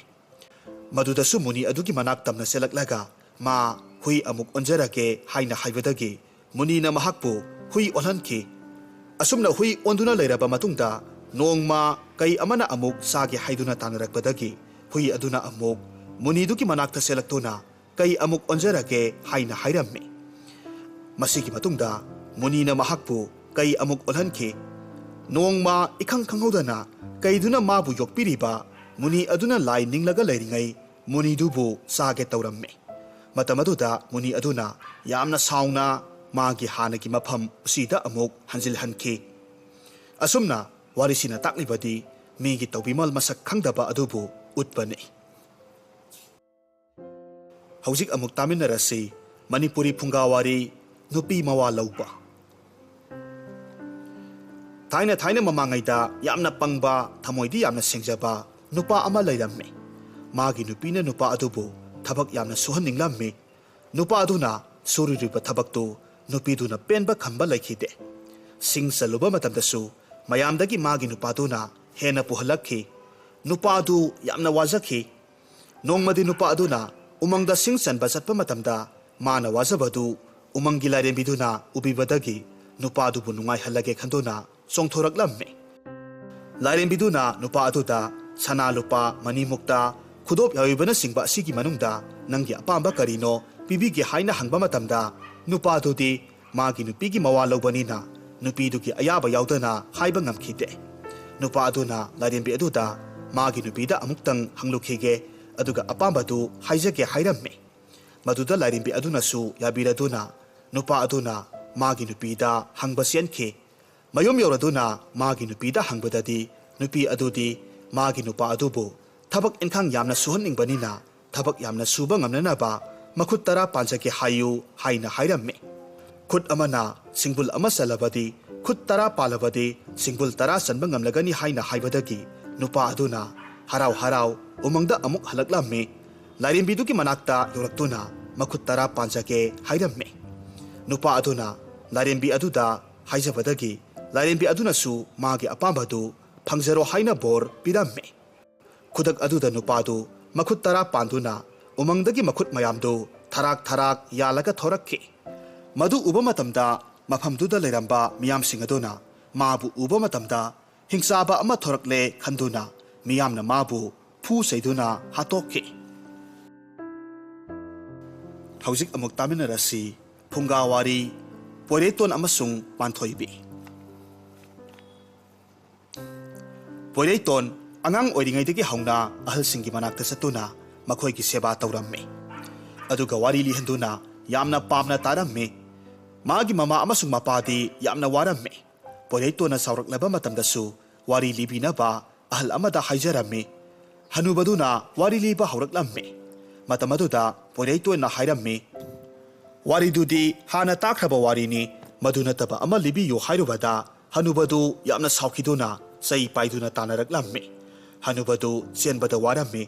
Madudasu muni adugi manaktamna selaklaga ma hui amuk onjarake haina haibadagi munina mahakpu hui olhanki. Asumna hui onduna leiraba matungda nongma kai amana amuk sage haiduna tanarakbadagi hui aduna amuk muniduki manakta selaktuna kai amuk onjarake haina hairammi. Masigi matungda ꯃꯨꯅꯤꯅ ꯃꯍꯥꯛꯄꯨ ꯀꯩ ꯑꯃꯨꯛ ꯑꯣꯜꯍꯟꯈꯤ꯫ ꯅꯣꯡꯃ ꯏꯈꯪ ꯈꯪꯍꯧꯗꯅ ꯀꯩꯗꯨꯅ ꯃꯥꯕꯨ ꯌꯣꯛꯄꯤꯔꯤꯕ ꯃꯨꯅꯤ ꯑꯗꯨꯅ ꯂꯥꯏ ꯅꯤꯡꯂꯒ ꯂꯩꯔꯤꯉꯩ ꯃꯨꯅꯤꯗꯨꯕꯨ ꯆꯥꯒꯦ ꯇꯧꯔꯝꯃꯤ꯫ ꯃꯇꯝ ꯑꯗꯨꯗ ꯃꯨꯅꯤ ꯑꯗꯨꯅ ꯌꯥꯝꯅ ꯁꯥꯎꯅ ꯃꯥꯒꯤ ꯍꯥꯟꯅꯒꯤ ꯃꯐꯝ ꯑꯁꯤꯗ ꯑꯃꯨꯛ ꯍꯟꯖꯤꯜꯍꯟꯈꯤ꯫ ꯑꯁꯨꯝꯅ ꯋꯥꯔꯤꯁꯤꯅ ꯇꯥꯛꯂꯤꯕꯗꯤ ꯃꯤꯒꯤ ꯇꯧꯕꯤꯃꯜ ꯃꯁꯛ ꯈꯪꯗꯕ ꯑꯗꯨꯕꯨ ꯎꯠꯄꯅꯤ꯫ ꯍꯧꯖꯤꯛ ꯑꯃꯨꯛ ꯇꯥꯃꯤꯟꯅꯔꯁꯤ ꯃꯅꯤꯄꯨꯔꯤ ꯐꯨꯡꯒꯥꯋꯥꯔꯤ ꯅꯨꯄꯤ ꯃꯋꯥ ꯂꯧꯕ꯫ ꯊꯥꯏꯅ ꯃꯃꯥꯡꯉꯩꯗ ꯌꯥꯝꯅ ꯄꯪꯕ ꯊꯃꯣꯏꯗꯤ ꯌꯥꯝꯅ ꯁꯦꯡꯖꯕ ꯅꯨꯄꯥ ꯑꯃ ꯂꯩꯔꯝꯃꯤ꯫ ꯃꯥꯒꯤ ꯅꯨꯄꯤꯅ ꯅꯨꯄꯥ ꯑꯗꯨꯕꯨ ꯊꯕꯛ ꯌꯥꯝꯅ ꯁꯨꯍꯟꯅꯤꯡꯂꯝꯃꯤ꯫ ꯅꯨꯄꯥ ꯑꯗꯨꯅ ꯁꯨꯔꯨꯔꯤꯕ ꯊꯕꯛꯇꯨ ꯅꯨꯄꯤꯗꯨꯅ ꯄꯦꯟꯕ ꯈꯝꯕ ꯂꯩꯈꯤꯗꯦ꯫ ꯁꯤꯡ ꯆꯜꯂꯨꯕ ꯃꯇꯝꯗꯁꯨ ꯃꯌꯥꯝꯗꯒꯤ ꯃꯥꯒꯤ ꯅꯨꯄꯥꯗꯨꯅ ꯍꯦꯟꯅ ꯄꯨꯍꯜꯂꯛꯈꯤ꯫ ꯅꯨꯄꯥ ꯑꯗꯨ ꯌꯥꯝꯅ ꯋꯥꯖꯈꯤ꯫ ꯅꯣꯡꯃꯗꯤ ꯅꯨꯄꯥ ꯑꯗꯨꯅ ꯎꯃꯪꯗ ꯁꯤꯡ ꯆꯟꯕ ꯆꯠꯄ ꯃꯇꯝꯗ ꯃꯥꯅ ꯋꯥꯖꯕꯗꯨ ꯎꯃꯪꯒꯤ ꯂꯥꯏꯔꯦꯝꯕꯤꯗꯨꯅ ꯎꯕꯤꯕꯗꯒꯤ ꯅꯨꯄꯥ ꯑꯗꯨꯕꯨ ꯅꯨꯡꯉꯥꯏꯍꯜꯂꯒꯦ ꯈꯟꯗꯨꯅ ꯆꯣꯡꯊꯣꯔꯛꯂꯝꯃꯤ꯫ ꯂꯥꯏꯔꯦꯝꯕꯤꯗꯨꯅ ꯅꯨꯄꯥ ꯑꯗꯨꯗ ꯁꯅꯥ ꯂꯨꯄꯥ ꯃꯅꯤꯃꯨꯛꯇ ꯈꯨꯗꯣꯞ ꯌꯥꯎꯔꯤꯕꯅꯆꯤꯡꯕ ꯑꯁꯤꯒꯤ ꯃꯅꯨꯡꯗ ꯅꯪꯒꯤ ꯑꯄꯥꯝꯕ ꯀꯔꯤꯅꯣ ꯄꯤꯕꯤꯒꯦ ꯍꯥꯏꯅ ꯍꯪꯕ ꯃꯇꯝꯗ ꯅꯨꯄꯥ ꯑꯗꯨꯗꯤ ꯃꯥꯒꯤ ꯅꯨꯄꯤꯒꯤ ꯃꯋꯥ ꯂꯧꯕꯅꯤꯅ ꯅꯨꯄꯤꯗꯨꯒꯤ ꯑꯌꯥꯕ ꯌꯥꯎꯗꯅ ꯍꯥꯏꯕ ꯉꯝꯈꯤꯗꯦ꯫ ꯅꯨꯄꯥ ꯑꯗꯨꯅ ꯂꯥꯏꯔꯦꯝꯕꯤ ꯑꯗꯨꯗ ꯃꯥꯒꯤ ꯅꯨꯄꯤꯗ ꯑꯃꯨꯛꯇꯪ ꯍꯪꯂꯨꯈꯤꯒꯦ ꯑꯗꯨꯒ ꯑꯄꯥꯝꯕꯗꯨ ꯍꯥꯏꯖꯒꯦ ꯍꯥꯏꯔꯝꯃꯤ꯫ ꯃꯗꯨꯗ ꯂꯥꯏꯔꯦꯝꯕꯤ ꯑꯗꯨꯅꯁꯨ ꯌꯥꯕꯤꯔꯗꯨꯅ ꯅꯨꯄꯥ ꯑꯗꯨꯅ ꯃꯥꯒꯤ ꯅꯨꯄꯤꯗ ꯍꯪꯕ ꯆꯦꯟꯈꯤ꯫ ꯃꯌꯨꯝ ꯌꯧꯔꯗꯨꯅ ꯃꯥꯒꯤ ꯅꯨꯄꯤꯗ ꯍꯪꯕꯗꯗꯤ ꯅꯨꯄꯤ ꯑꯗꯨꯗꯤ ꯃꯥꯒꯤ ꯅꯨꯄꯥ ꯑꯗꯨꯕꯨ ꯊꯕꯛ ꯏꯟꯈꯥꯡ ꯌꯥꯝꯅ ꯁꯨꯍꯟꯅꯤꯡꯕꯅꯤꯅ ꯊꯕꯛ ꯌꯥꯝꯅ ꯁꯨꯕ ꯉꯝꯅꯅꯕ ꯃꯈꯨꯠ 10 ꯄꯥꯟꯖꯒꯦ ꯍꯥꯏꯌꯨ ꯍꯥꯏꯅ ꯍꯥꯏꯔꯝꯃꯤ꯫ ꯈꯨꯠ ꯑꯃꯅ ꯁꯤꯡꯕꯨꯜ ꯑꯃ ꯆꯜꯂꯕꯗꯤ ꯈꯨꯠ 10 ꯄꯥꯜꯂꯕꯗꯤ ꯁꯤꯡꯕꯨꯜ 10 ꯆꯟꯕ ꯉꯝꯂꯒꯅꯤ ꯍꯥꯏꯅ ꯍꯥꯏꯕꯗꯒꯤ ꯅꯨꯄꯥ ꯑꯗꯨꯅ ꯍꯔꯥꯎ ꯎꯃꯪꯗ ꯑꯃꯨꯛ ꯍꯜꯂꯛꯂꯝꯃꯤ꯫ ꯂꯥꯏꯔꯦꯝꯕꯤꯗꯨꯒꯤ ꯃꯅꯥꯛꯇ ꯌꯧꯔꯛꯇꯨꯅ ꯃꯈꯨꯠ 10 ꯄꯥꯟꯖꯒꯦ ꯍꯥꯏꯔꯝꯃꯤ꯫ ꯅꯨꯄꯥ ꯑꯗꯨꯅ ꯂꯥꯏꯔꯦꯝꯕꯤ ꯑꯗꯨꯗ ꯍꯥꯏꯖꯕꯗꯒꯤ ꯂꯥꯏꯔꯦꯝꯕꯤ ꯑꯗꯨꯅꯁꯨ ꯃꯥꯒꯤ ꯑꯄꯥꯝꯕꯗꯨ ꯐꯪꯖꯔꯣ ꯍꯥꯏꯅ ꯕꯣꯔ ꯄꯤꯔꯝꯃꯤ꯫ ꯈꯨꯗꯛ ꯑꯗꯨꯗ ꯅꯨꯄꯥꯗꯨ ꯃꯈꯨꯠ 10 ꯄꯥꯟꯗꯨꯅ ꯎꯃꯪꯗꯒꯤ ꯃꯈꯨꯠ ꯃꯌꯥꯝꯗꯨ ꯊꯔꯥꯛ ꯌꯥꯜꯂꯒ ꯊꯣꯔꯛꯈꯤ꯫ ꯃꯗꯨ ꯎꯕ ꯃꯇꯝꯗ ꯃꯐꯝꯗꯨꯗ ꯂꯩꯔꯝꯕ ꯃꯤꯌꯥꯝꯁꯤꯡ ꯑꯗꯨꯅ ꯃꯥꯕꯨ ꯎꯕ ꯃꯇꯝꯗ ꯍꯤꯡꯆꯥꯕ ꯑꯃ ꯊꯣꯔꯛꯂꯦ ꯈꯟꯗꯨꯅ ꯃꯤꯌꯥꯝꯅ ꯃꯥꯕꯨ ꯐꯨ ꯆꯩꯗꯨꯅ ꯍꯥꯠꯇꯣꯛꯈꯤ꯫ ꯍꯧꯖꯤꯛ ꯑꯃꯨꯛ ꯇꯥꯃꯤꯟꯅꯔꯁꯤ ꯐꯨꯡꯒꯥꯋꯥꯔꯤ ꯄꯣꯏꯔꯩꯇꯣꯟ ꯑꯃꯁꯨꯡ ꯄꯥꯟꯊꯣꯏꯕꯤ꯫ ꯄꯣꯏꯔꯩꯇꯣꯟ ꯑꯉꯥꯡ ꯑꯣꯏꯔꯤꯉꯩꯗꯒꯤ ꯍꯧꯅ ꯑꯍꯜꯁꯤꯡꯒꯤ ꯃꯅꯥꯛꯇ ꯆꯠꯇꯨꯅ ꯃꯈꯣꯏꯒꯤ ꯁꯦꯕꯥ ꯇꯧꯔꯝꯃꯤ꯫ ꯑꯗꯨꯒ ꯋꯥꯔꯤ ꯂꯤꯍꯟꯗꯨꯅ ꯌꯥꯝꯅ ꯄꯥꯝꯅ ꯇꯥꯔꯝꯃꯤ꯫ ꯃꯥꯒꯤ ꯃꯃꯥ ꯑꯃꯁꯨꯡ ꯃꯄꯥꯗꯤ ꯌꯥꯝꯅ ꯋꯥꯔꯝꯃꯤ꯫ ꯄꯣꯏꯔꯩꯇꯣꯟꯅ ꯆꯥꯎꯔꯛꯂꯕ ꯃꯇꯝꯗꯁꯨ ꯋꯥꯔꯤ ಲಿಬಿನꯕ ಅಹಲ್ ಅಮದ ಹೈಜರಮ್ಮಿ ಹನುಬದುನ ವಾರಿ ಲೀಬ ಹೌರಕ್ಲಮ್ಮಿ ಮತಮದುದ ಪೊರೈತೋನ ಹೈರಮ್ಮಿ ವಾರಿದುದಿ ಹಾನ ತಾಖ್ರಬ ವಾರಿನಿ ಮಧುನತಬ ಅಮ ಲಿಬಿಯು ಹೈರುಬದ ಹನುಬದು ಯಾಮ್ನ ಸಾಖಿದುನ ಸೈ ಪಾಯ್ದುನ ತಾನರಕ್ಲಮ್ಮಿ ಹನುಬದು ಚೇನ್ಬದ ವಾರಮ್ಮಿ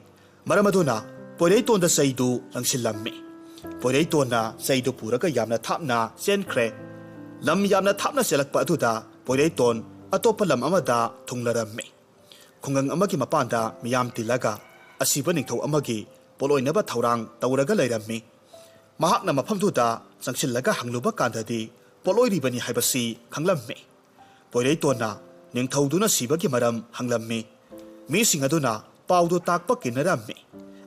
ಮರಮದುನ ಪೊರೈತೋನ ಸೈದು ಲಂಗ್ಸಿಲ್ಲಮ್ಮಿ ಪೊರೈತೋನ ಸೈದು ಪೂರಕ ಯಾಮ್ನ ಥಾಪ್ನ ಚೇನ್ಖ್ರೆ ಲಮ್ ಯಾಮ್ನ ಥಾಪ್ನ ಸೆಲಕ್ಪ ಅದುದ ಪೊರೈತೋನ್ ಅತೋಪ ಲಮ್ ಅಮದ ಥುಂಗ್ಲರಮ್ಮಿ ಖುಂಗಂಗ್ ಅಮಗಿ ಮಪಾಂದ ಮಿಯಾಮ್ ತಿಲ್ಲಗ ಅಸಿಬ ನಿಂಥೌ ಅಮಗಿ ಪೊಲೋಯ್ನಬ ಥೌರಾಂಗ್ ತೌರಗ ಲೈರಮ್ಮಿ ಮಹಾಕ್ನ ಮಫಮ್ದುದ ಚಂಗ್ಸಿಲ್ಲಗ ಹಂಗ್ಲುಬ ಕಾಂದದಿ ಪೊಲೋಯ್ರಿಬನಿ ಹೈಬಸಿ ಖಂಗ್ಲಮ್ಮಿ ಪೊರೈತೋನ್ನ ನಿಂಥೌದುನ ಸಿಬಗಿ ಮರಂ ಹಂಗ್ಲಮ್ಮಿ ಮೀಸಿಂಗ್ ಅದುನ ಪಾವ್ದು ತಾಕ್ಪ ಕಿನ್ನರಮ್ಮಿ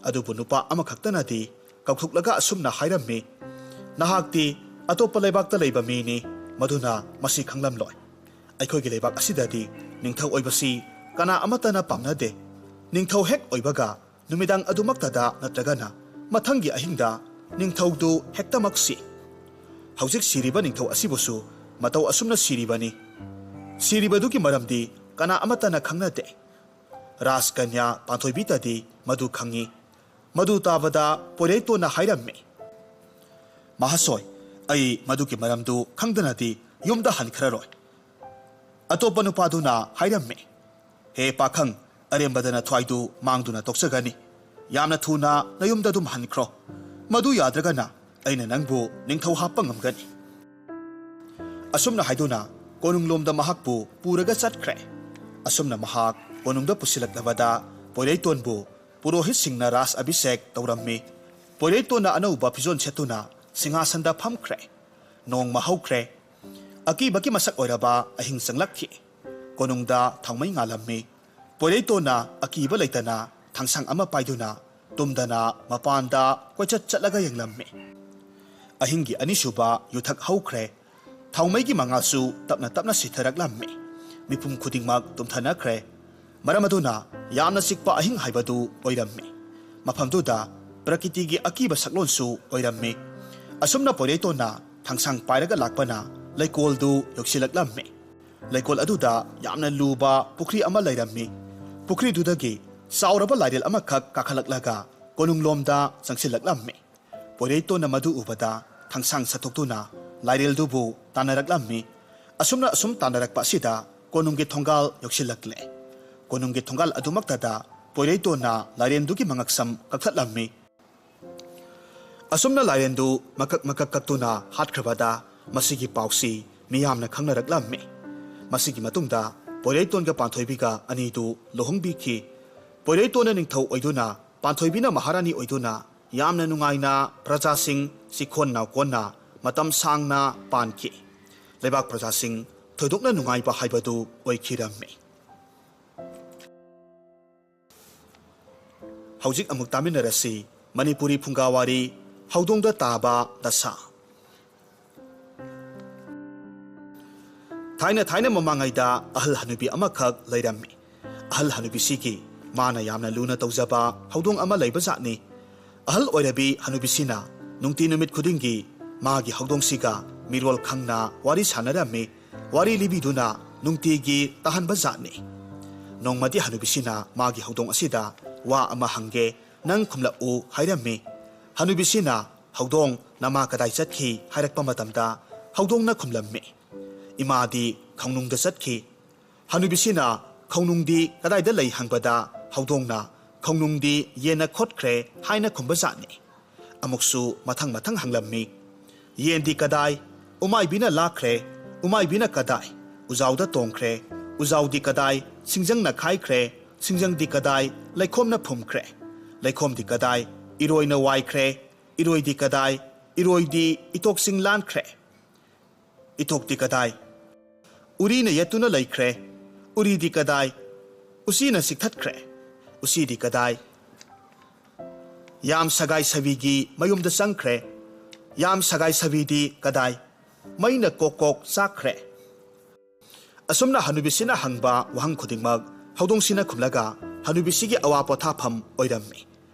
ಅದುಬು ನುಪ ಅಮಖಕ್ತನದಿ ಕೌಥುಕ್ಲಗ ಅಸುಮ್ನ ಹೈರಮ್ಮಿ ನಹಾಕ್ತಿ ಅತೋಪ ಲೈಬಾಕ್ತ ಲೈಬ ಮೀನಿ ಮಧುನ ಮಸಿ ಖಂಗ್ಲಮ್ಲೋಯ್ ಐಖೋಯ್ಗೆ ಲೈಬಾಕ್ ಅಸಿದದಿ ನಿಂಥೌ ಒಯ್ಬಸಿ ಕನಾ ಅಮತನ ಪಾಮ್ನದೆ ನಿಂಥೌ ಹೆಕ್ ಒಯ್ಬಗ ನುಮಿದಾಂಗ್ ಅದುಮಕ್ತದ ನತ್ರಗನ ಮಥಂಗಿ ಅಹಿಂದ ನಿಂಥೌದು ಹೆಕ್ತಮಕ್ಸಿ ಹೌಜಿಕ್ ಸಿರಿಬ ನಿಂಥೌ ಅಸಿಬುಸು ಮತೌ ಅಸುಮ್ನ ಸಿರಿಬನಿ ಸಿರಿಬದುಗಿ ಮರಮ್ದಿ ಕನಾ ಅಮತನ ಖಂಗ್ನದೆ ರಾಸ್ ಕನ್ಯಾ ಪಾಂಥೋಯ್ಬಿತದಿ ಮಧು ಖಂಗಿ ಮಧು ತಾಬದ ಪೊರೈತೋನ ಹೈರಮ್ಮಿ ಮಹಾಸೋಯ್ ಐ ಮಧುಗಿ ಮರಮ್ದು ಖಂಗ್ದನದಿ ಯುಮ್ದ ಹನ್ಖರರೋಯ್ ಅತೋಪ ನುಪಾದುನ ಹೈರಮ್ಮಿ ಹೇ ಪಾಖಂಗ್ ಅರೆಂಬದನ ಥ್ವಾಯ್ದು ಮಾಂಗ್ದುನ ತೊಕ್ಸಗನಿ ಯಾಮ್ನ ಥೂನ ನಯುಮ್ದದುಮ್ ಹನ್ಖ್ರೋ ಮಧು ಯಾದ್ರಗನ ಐನ ನಂಗ್ಬು ನಿಂಥೌ ಹಾಪ್ಪ ngамಗನಿ ಅಸುಮ್ನ ಹೈದುನ ಕೋನುಂಗ್ಲೋಮ್ದ ಮಹಾಕ್ಬು ಪೂರಗ ಚಟ್ಖ್ರೆ ಅಸುಮ್ನ ಮಹಾಕ್ ಕೋನುಂಗ್ದ ಪುಸಿಲಕ್ಲಬದ ಪೊರೈತೋನ್ಬು ಪುರೋಹಿತ್ ಸಿಂಗ್ನ ರಾಸ್ ಅಭಿಷೇಕ್ ತೌರಮ್ಮಿ ಪೊರೈತೋನ ಅನೌಬ ಫಿಜೋನ್ ಸೆತುನ ಸಿಂಹಾಸನದ ಫಮ್ಖ್ರೆ ನೋಂಗ್ಮ ಹೌಖ್ರೆ ಅಕೀಬಕಿ ಮಸಕ್ ಒಯ್ರಬ ಅಹಿಂಗ್ ಸಂಗ್ಲಕ್ಖಿ ಕೋನುಂಗ್ದ ಥೌಮೈ ngꯥಲಮ್ಮಿ ಪೊರೈತೋನ ಅಕೀಬ ಲೈತನ ಥಾಂಗ್ಸಾಂಗ್ ಅಮ ಪಾಯ್ದುನ ತುಮ್ದನ ಮಪಾಂದ ಕೊಯ್ಚತ್ ಚಟ್ಲಗ ಯೆಂಗ್ಲಮ್ಮಿ ಅಹಿಂಗಿ ಅನಿಸುಬ ಯುಥಕ್ ಹೌಖ್ರೆ ꯊꯥꯎꯃꯩꯒꯤ ꯃꯉꯥꯜꯁꯨ ꯇꯞꯅ ꯇꯞꯅ ꯁꯤꯊꯔꯛꯂꯝꯃꯤ ꯃꯤꯄꯨꯝ ꯈꯨꯗꯤꯡꯃꯛ ꯇꯨꯝꯊꯅꯈ꯭ꯔꯦ ꯃꯔꯝ ꯑꯗꯨꯅ ꯌꯥꯝꯅ ꯆꯤꯛꯄ ꯑꯍꯤꯡ ꯍꯥꯏꯕꯗꯨ ꯑꯣꯏꯔꯝꯃꯤ ꯃꯐꯝꯗꯨꯗ ꯄ꯭ꯔꯀꯤꯇꯤꯒꯤ ꯑꯀꯤꯕ ꯁꯛꯂꯣꯟꯁꯨ ꯑꯣꯏꯔꯝꯃꯤ ꯑꯁꯨꯝꯅ ꯄꯣꯏꯔꯩꯇꯣꯟꯅ ꯊꯥꯡꯁꯥꯡ ꯄꯥꯏꯔꯒ ꯂꯥꯛꯄꯅ ꯂꯩꯀꯣꯜꯗꯨ ꯌꯧꯁꯤꯜꯂꯛꯂꯝꯃꯤ ꯂꯩꯀꯣꯜ ꯑꯗꯨꯗ ꯌꯥꯝꯅ ꯂꯨꯕ ꯄꯨꯈ꯭ꯔꯤ ꯑꯃ ꯂꯩꯔꯝꯃꯤ ꯄꯨꯈ꯭ꯔꯤꯗꯨꯗꯒꯤ ꯆꯥꯎꯔꯕ ꯂꯥꯏꯔꯦꯜ ꯑꯃꯈꯛ ꯀꯥꯈꯠꯂꯛꯂꯒ ꯀꯣꯅꯨꯡꯂꯣꯝꯗ ꯆꯪꯁꯤꯜꯂꯛꯂꯝꯃꯤ ꯄꯣꯏꯔꯩꯇꯣꯟꯅ ꯃꯗꯨ ꯎꯕꯗ ꯊꯥꯡꯁꯥꯡ ꯁꯠꯇꯣꯛꯇꯨꯅ ꯂꯥꯏꯔꯦꯜꯗꯨꯕꯨ ꯇꯥꯟꯅꯔꯛꯂꯝꯃꯤ ꯑꯁꯨꯝ ꯇꯥꯟꯅꯔꯛꯄ ꯑꯁꯤꯗ ꯀꯣꯅꯨꯡꯒꯤ ꯊꯣꯡꯒꯥꯜ ꯌꯧꯁꯤꯜꯂꯛꯂꯦ ꯀꯣꯅꯨꯡꯒꯤ ꯊꯣꯡꯒꯥꯜ ꯑꯗꯨꯃꯛꯇꯗ ꯄꯣꯏꯔꯩꯇꯣꯟꯅ ꯂꯥꯏꯔꯦꯟꯗꯨꯒꯤ ꯃꯉꯛꯁꯝ ꯀꯛꯊꯠꯂꯝꯃꯤ ꯑꯁꯨꯝꯅ ꯂꯥꯏꯔꯦꯟꯗꯨ ꯃꯀꯛ ꯀꯛꯇꯨꯅ ꯍꯥꯠꯈ꯭ꯔꯕꯗ ꯃꯁꯤꯒꯤ ꯄꯥꯎꯁꯤ ꯃꯤꯌꯥꯝꯅ ꯈꯪꯅꯔꯛꯂꯝꯃꯤ ꯃꯁꯤꯒꯤ ꯃꯇꯨꯡꯗ ꯄꯣꯏꯔꯩꯇꯣꯟꯒ ꯄꯥꯟꯊꯣꯏꯕꯤꯒ ꯑꯅꯤꯗꯨ ꯂꯨꯍꯣꯡꯕꯤꯈꯤ ꯄꯣꯏꯔꯩꯇꯣꯟꯅ ꯅꯤꯡꯊꯧ ꯑꯣꯏꯗꯨꯅ ꯄꯥꯟꯊꯣꯏꯕꯤꯅ ꯃꯍꯥꯔꯥꯅꯤ ꯑꯣꯏꯗꯨꯅ ꯌꯥꯝꯅ ꯅꯨꯡꯉꯥꯏꯅ ꯄ꯭ꯔꯖꯥꯁꯤꯡ ꯆꯤꯈꯣꯟ ꯅꯥꯎꯀꯣꯟꯅ ꯃꯇꯝ ꯁꯥꯡꯅ ꯄꯥꯟꯈꯤ ꯂꯩꯕꯥꯛ ꯄ꯭ꯔꯖꯥꯁꯤꯡ ꯊꯣꯏꯗꯣꯛꯅ ꯅꯨꯡꯉꯥꯏꯕ ꯍꯥꯏꯕꯗꯨ ꯑꯣꯏꯈꯤꯔꯝꯃꯤ ꯍꯧꯖꯤꯛ ꯑꯃꯨꯛ ꯇꯥꯃꯤꯟꯅꯔꯁꯤ ꯃꯅꯤꯄꯨꯔꯤ ꯐꯨꯡꯒꯥꯋꯥꯔꯤ ꯍꯧꯗꯣꯡꯗ ꯇꯥꯕ ꯗꯁꯥ ꯊꯥꯏꯅ ꯃꯃꯥꯡꯉꯩꯗ ꯑꯍꯜ ꯍꯅꯨꯕꯤ ꯑꯃꯈꯛ ꯂꯩꯔꯝꯃꯤ ꯑꯍꯜ ꯍꯅꯨꯕꯤꯁꯤꯒꯤ ꯃꯥꯅ ꯌꯥꯝꯅ ꯂꯨꯅ ꯇꯧꯖꯕ ꯍꯧꯗꯣꯡ ꯑꯃ ꯂꯩꯕꯖꯥꯠꯅꯤ ꯑꯍꯜ ꯑꯣꯏꯔꯕꯤ ꯍꯅꯨꯕꯤꯁꯤꯅ ꯅꯨꯡꯇꯤ ꯅꯨꯃꯤꯠ ꯈꯨꯗꯤꯡꯒꯤ ꯃꯥꯒꯤ ꯍꯧꯗꯣꯡꯁꯤꯒ ꯃꯤꯔꯣꯜ ꯈꯪꯅ ꯋꯥꯔꯤ ꯁꯥꯟꯅꯔꯝꯃꯤ ꯋꯥꯔꯤ ꯂꯤꯕꯤꯗꯨꯅ ꯅꯨꯡꯇꯤꯒꯤ ꯇꯥꯍꯟꯕꯖꯥꯠꯅꯤ ꯅꯣꯡꯃꯗꯤ ꯍꯅꯨꯕꯤꯁꯤꯅ ꯃꯥꯒꯤ ꯍꯧꯗꯣꯡ ꯑꯁꯤꯗ ꯋꯥ ꯑꯃ ꯍꯪꯒꯦ ꯅꯪ ꯈꯨꯝꯂꯛꯎ ꯍꯥꯏꯔꯝꯃꯤ ꯍꯅꯨꯕꯤꯁꯤꯅ ꯍꯧꯗꯣꯡ ꯅꯃꯥ ꯀꯗꯥꯏ ꯆꯠꯈꯤ ꯍꯥꯏꯔꯛꯄ ꯃꯇꯝꯗ ꯍꯧꯗꯣꯡꯅ ꯈꯨꯝꯂꯝꯃꯤ ꯏꯃꯥꯗꯤ ꯈꯧꯅꯨꯡꯗ ꯆꯠꯈꯤ ꯍꯅꯨꯕꯤꯁꯤꯅ ꯈꯧꯅꯨꯡꯗꯤ ꯀꯗꯥꯏꯗ ꯂꯩ ꯍꯪꯕꯗ ꯍꯧꯗꯣꯡꯅ ꯈꯧꯅꯨꯡꯗꯤ ꯌꯦꯟꯅ ꯈꯣꯠꯈ꯭ꯔꯦ ꯍꯥꯏꯅ ꯈꯨꯝꯕꯖꯥꯠꯅꯤ ꯑꯃꯨꯛꯁꯨ ꯃꯊꯪ ꯍꯪꯂꯝꯃꯤ ꯌꯦꯟꯗꯤ ꯀꯗꯥꯏ ꯎꯃꯥꯏꯕꯤꯅ ꯂꯥꯛꯈ꯭ꯔꯦ ꯎꯃꯥꯏꯕꯤꯅ ꯀꯗꯥꯏ ꯎꯖꯥꯎꯗ ꯇꯣꯡꯈ꯭ꯔꯦ ꯎꯖꯥꯎꯗꯤ ꯀꯗꯥꯏ ꯁꯤꯡꯖꯪꯅ ꯈꯥꯏꯈ꯭ꯔꯦ ꯁꯤꯡꯖꯪꯗꯤ ꯀꯗꯥꯏ ꯂꯩꯈꯣꯝꯅ ꯐꯨꯝꯈ꯭ꯔꯦ ꯂꯩꯈꯣꯝꯗꯤ ꯀꯗꯥꯏ ꯏꯔꯣꯏꯅ ꯋꯥꯏꯈ꯭ꯔꯦ ꯏꯔꯣꯏꯗꯤ ꯀꯗꯥꯏ ꯏꯔꯣꯏꯗꯤ ꯏꯇꯣꯛꯁꯤꯡ ꯂꯥꯟꯈ꯭ꯔꯦ ꯏꯇꯣꯛꯇꯤ ꯀꯗꯥꯏ ꯎꯔꯤꯅ ꯌꯦꯠꯇꯨꯅ ꯂꯩꯈ꯭ꯔꯦ ꯎꯔꯤꯗꯤ ꯀꯗꯥꯏ ꯎꯆꯤꯅ ꯆꯤꯛꯊꯠꯈ꯭ꯔꯦ ꯎꯆꯤꯗꯤ ꯀꯗꯥꯏ ꯌꯥꯝ ꯁꯒꯥꯏ ꯁꯕꯤꯒꯤ ꯃꯌꯨꯝꯗ ꯆꯪꯈ꯭ꯔꯦ ꯌꯥꯝ ꯁꯒꯥꯏ ꯁꯕꯤꯗꯤ ꯀꯗꯥꯏ ꯃꯩꯅ ꯀꯣꯛ ꯆꯥꯛꯈ꯭ꯔꯦ ꯑꯁꯨꯝꯅ ꯍꯅꯨꯕꯤꯁꯤꯅ ꯍꯪꯕ ꯋꯥꯍꯪ ꯈꯨꯗꯤꯡꯃꯛ ꯍꯧꯗꯣꯡꯁꯤꯅ ꯈꯨꯝꯂꯒ ꯍꯅꯨꯕꯤꯁꯤꯒꯤ ꯑꯋꯥ ꯄꯣꯊꯥꯐꯝ ꯑꯣꯏꯔꯝꯃꯤ